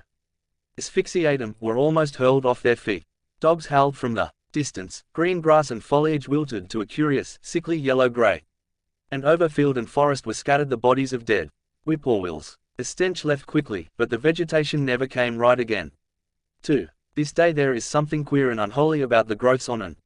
asphyxiate them, were almost hurled off their feet. Dogs howled from the distance, green grass and foliage wilted to a curious, sickly yellow-grey, and over field and forest were scattered the bodies of dead whippoorwills. The stench left quickly, but the vegetation never came right again. 2. This day there is something queer and unholy about the growths on and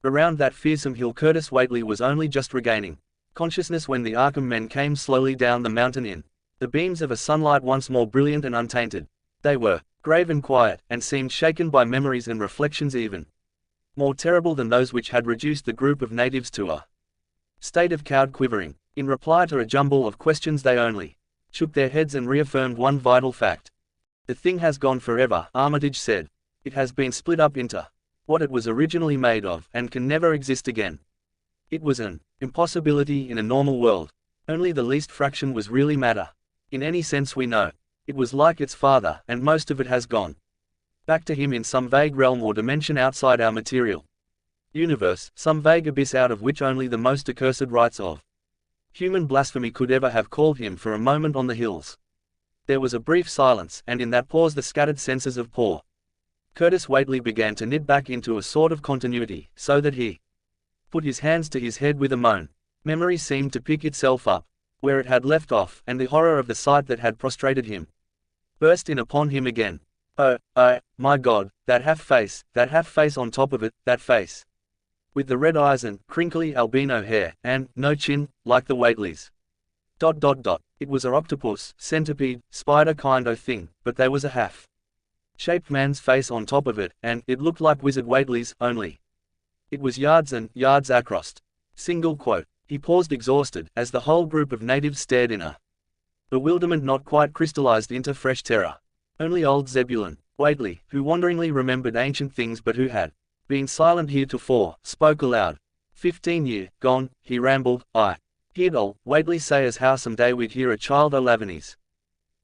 around that fearsome hill. Curtis Whately was only just regaining consciousness when the Arkham men came slowly down the mountain in the beams of a sunlight once more brilliant and untainted. They were grave and quiet, and seemed shaken by memories and reflections even more terrible than those which had reduced the group of natives to a state of cowed quivering. In reply to a jumble of questions they only shook their heads and reaffirmed one vital fact. The thing has gone forever, Armitage said. It has been split up into what it was originally made of, and can never exist again. It was an impossibility in a normal world. Only the least fraction was really matter. In any sense we know. It was like its father, and most of it has gone back to him in some vague realm or dimension outside our material universe, some vague abyss out of which only the most accursed rites of human blasphemy could ever have called him for a moment on the hills. There was a brief silence, and in that pause the scattered senses of poor Curtis Whately began to knit back into a sort of continuity, so that he put his hands to his head with a moan. Memory seemed to pick itself up where it had left off, and the horror of the sight that had prostrated him burst in upon him again. Oh, my God, that half-face on top of it, that face with the red eyes and crinkly albino hair, and no chin, like the Whateleys. It was a octopus, centipede, spider kind of thing, but there was a half-shaped man's face on top of it, and it looked like Wizard Whately's, only it was yards and yards across. Single quote. He paused exhausted, as the whole group of natives stared in a bewilderment not quite crystallized into fresh terror. Only old Zebulon Whately, who wonderingly remembered ancient things but who had been silent heretofore, spoke aloud. 15 year gone, he rambled. I heard old Whately say as how some day we'd hear a child o' Lavanese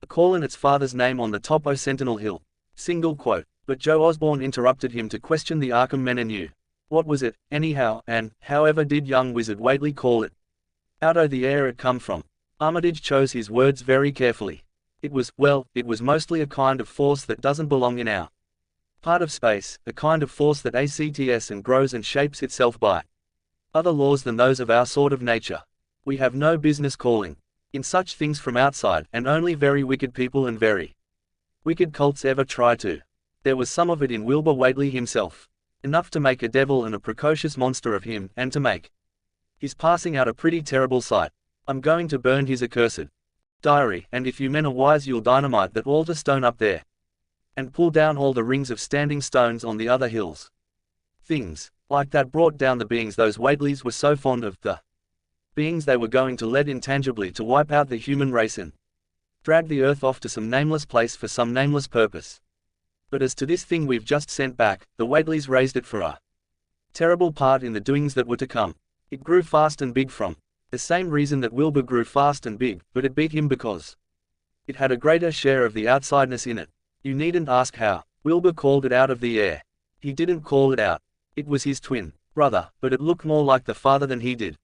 a callin' its father's name on the top o' Sentinel Hill. Single quote. But Joe Osborne interrupted him to question the Arkham men anew. What was it, anyhow, and however did young Wizard Whately call it? Out o' the air it come from. Armitage chose his words very carefully. It was mostly a kind of force that doesn't belong in our part of space, a kind of force that acts and grows and shapes itself by other laws than those of our sort of nature. We have no business calling in such things from outside, and only very wicked people and very wicked cults ever try to. There was some of it in Wilbur Whately himself. Enough to make a devil and a precocious monster of him, and to make his passing out a pretty terrible sight. I'm going to burn his accursed diary, and if you men are wise you'll dynamite that altar stone up there, and pull down all the rings of standing stones on the other hills. Things like that brought down the beings those Whateleys were so fond of, the beings they were going to lead intangibly to wipe out the human race and drag the earth off to some nameless place for some nameless purpose. But as to this thing we've just sent back, the Whateleys raised it for a terrible part in the doings that were to come. It grew fast and big from the same reason that Wilbur grew fast and big, but it beat him because it had a greater share of the outsideness in it. You needn't ask how. Wilbur called it out of the air. He didn't call it out. It was his twin brother, but it looked more like the father than he did.